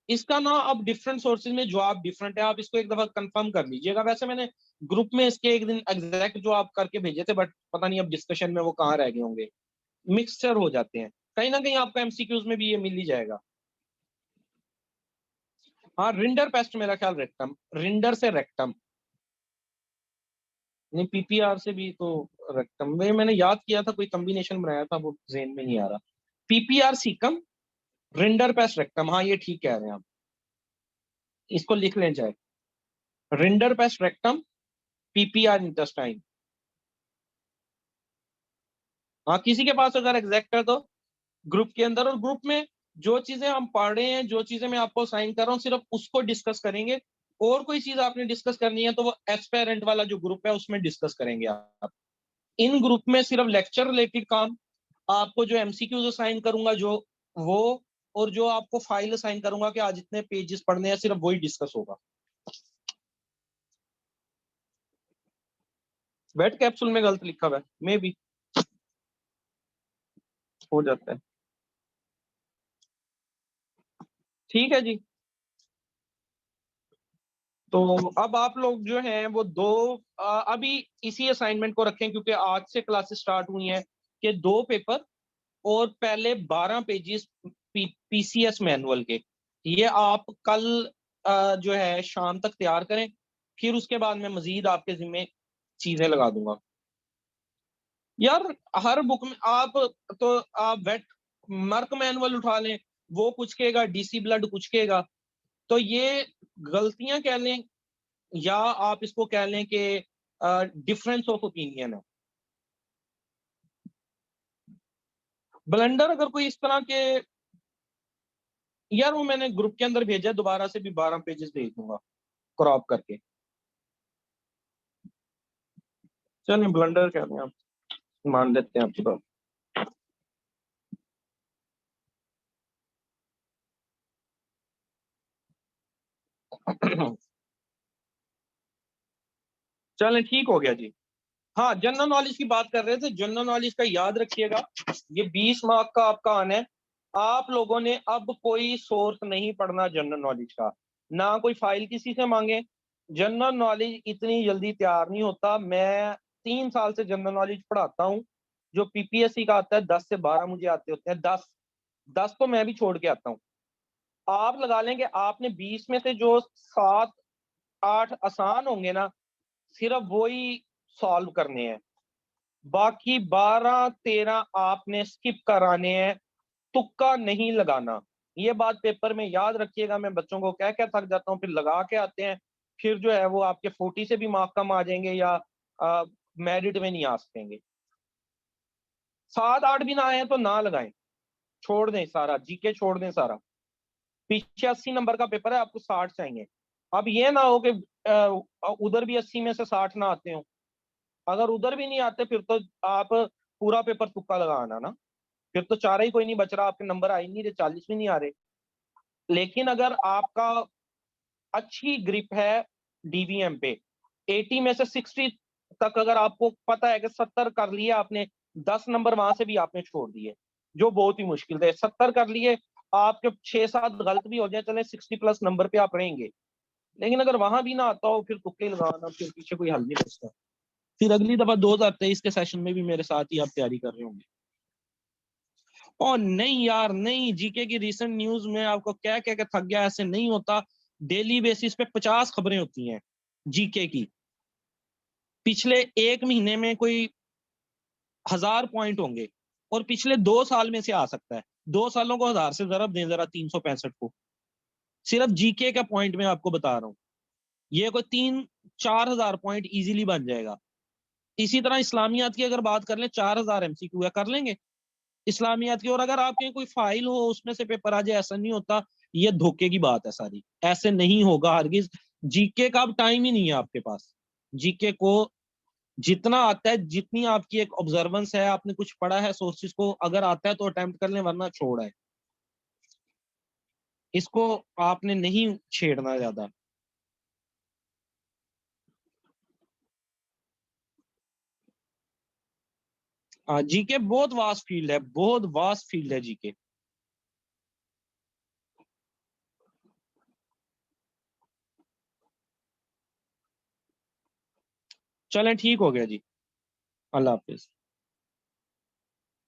इसका ना अब डिफरेंट सोर्सेज में जवाब डिफरेंट है, आप इसको एक दफा कंफर्म कर लीजिएगा। वैसे मैंने ग्रुप में इसके एक दिन एग्जैक्ट जवाब करके भेजे थे, बट पता नहीं अब डिस्कशन में वो कहाँ रह गए होंगे, मिक्सचर हो जाते हैं। कहीं ना कहीं आपको एमसीक्यूज में भी ये मिल ही जाएगा। हाँ, रिंडर पेस्ट मेरा ख्याल रेक्टम, रिंडर से रेक्टम, नहीं पीपीआर से भी तो रेक्टम में मैंने याद किया था, कोई कॉम्बिनेशन बनाया था, वो जेन में नहीं आ रहा। PPR caecum, rinder paste rectum, हाँ ये ठीक कह रहे हैं आप, इसको लिख लें जाए, rinder paste rectum, PPR intestine. हाँ, किसी के पास अगर एग्जैक्ट है तो ग्रुप के अंदर, और ग्रुप में जो चीजें हम पढ़ रहे हैं, जो चीजें मैं आपको साइन कर रहा हूँ, सिर्फ उसको डिस्कस करेंगे। और कोई चीज आपने डिस्कस करनी है तो वो एस्पेरेंट वाला जो ग्रुप है उसमें डिस्कस करेंगे आप। इन ग्रुप में सिर्फ लेक्चर रिलेटेड काम, आपको जो एमसीक्यूज असाइन करूंगा जो वो, और जो आपको फाइल असाइन करूंगा कि आज इतने पेजेस पढ़ने हैं, सिर्फ वही डिस्कस होगा। वेट कैप्सूल में गलत लिखा हुआ है, मे भी हो जाता है। ठीक है जी। तो अब आप लोग जो हैं वो दो, अभी इसी असाइनमेंट को रखें, क्योंकि आज से क्लासेस स्टार्ट हुई हैं, कि दो पेपर और पहले 12 पेजेस पीसीएस मैनुअल के, ये आप कल जो है शाम तक तैयार करें। फिर उसके बाद मैं मजीद आपके जिम्मे चीजें लगा दूंगा। यार, हर बुक में आप, तो आप वेट मर्क मैनुअल उठा लें, वो कुछ कहेगा, डीसी ब्लड कुछ कहेगा। तो ये गलतियां कह लें, या आप इसको कह लें कि डिफरेंस ऑफ ओपिनियन है। ब्लेंडर अगर कोई इस तरह के, यार वो मैंने ग्रुप के अंदर भेजा है, दोबारा से भी 12 पेजेस भेज दूंगा क्रॉप करके। चलिए ब्लेंडर कह रहे हैं आप, मान लेते हैं आपकी बात। चलें, ठीक हो गया जी। हाँ, जनरल नॉलेज की बात कर रहे थे, जनरल नॉलेज का याद रखिएगा, ये 20 मार्क का आपका आना है। आप लोगों ने अब कोई सोर्स नहीं पढ़ना जनरल नॉलेज का, ना कोई फाइल किसी से मांगे। जनरल नॉलेज इतनी जल्दी तैयार नहीं होता। मैं 3 साल से जनरल नॉलेज पढ़ाता हूँ। जो पीपीएससी का आता है 10 से 12 मुझे आते होते हैं, 10 तो मैं भी छोड़ के आता हूँ। आप लगा लें कि आपने 20 में से जो 7 8 आसान होंगे ना, सिर्फ वही सॉल्व करने हैं। बाकी 12 13 आपने स्किप कराने हैं, तुक्का नहीं लगाना। ये बात पेपर में याद रखिएगा। मैं बच्चों को कह के थक जाता हूँ, फिर लगा के आते हैं, फिर जो है वो आपके 40 से भी मार्क कम आ जाएंगे, या मेरिट में नहीं आ सकेंगे। 7 8 भी ना आए तो ना लगाएं, छोड़ दें सारा, जीके छोड़ दें सारा। पीछे 80 नंबर का पेपर है, आपको 60 चाहिए। अब ये ना हो कि उधर भी 80 में से 60 ना आते हो। अगर उधर भी नहीं आते, फिर तो आप पूरा पेपर तुक्का लगाना ना, फिर तो चारा ही कोई नहीं बच रहा, आपके नंबर आ ही नहीं रहे, 40 भी नहीं आ रहे। लेकिन अगर आपका अच्छी ग्रिप है डीवीएम पे, 80 में से 60 तक, अगर आपको पता है कि 70 कर लिए आपने, 10 नंबर वहां से भी आपने छोड़ दिए, जो बहुत ही मुश्किल थे। 70 कर लिए, आपके 6 7 गलत भी हो जाए, चले 60+ नंबर पे आप रहेंगे। लेकिन अगर वहां भी ना आता हो, फिर तुक्के लगाना, फिर पीछे कोई हल नहीं बचता। फिर अगली दफा 2023 के सेशन में भी मेरे साथ ही आप तैयारी कर रहे होंगे। और नहीं यार, नहीं, जीके की रिसेंट न्यूज में आपको क्या क्या क्या थक गया, ऐसे नहीं होता। डेली बेसिस पे 50 खबरें होती हैं जीके की। पिछले एक महीने में कोई 1000 पॉइंट होंगे, और पिछले 2 साल में से आ सकता है। 2 सालों को 1000 से जरा दें, जरा 365 को, सिर्फ जीके का पॉइंट मैं आपको बता रहा हूँ। ये कोई 3 4 हजार पॉइंट इजीली बन जाएगा। इसी तरह इस्लामियात की अगर बात कर ले, 4000 एमसीक्यू है, कर लेंगे इस्लामियात की। और अगर आपके कोई फाइल हो उसमें से पेपर आ जाए, ऐसा नहीं होता। ये धोखे की बात है सारी, ऐसे नहीं होगा हरगिज। जीके का अब टाइम ही नहीं है आपके पास। जीके को जितना आता है, जितनी आपकी एक ऑब्जर्वेंस है, आपने कुछ पढ़ा है सोर्सेज को, अगर आता है तो अटेम्प्ट कर लें, वरना छोड़ा है। इसको आपने नहीं छेड़ना ज्यादा। जीके बहुत वास्ट फील्ड है, बहुत वास्ट फील्ड है जीके। चलें ठीक हो गया जी, अल्लाह हाफिज।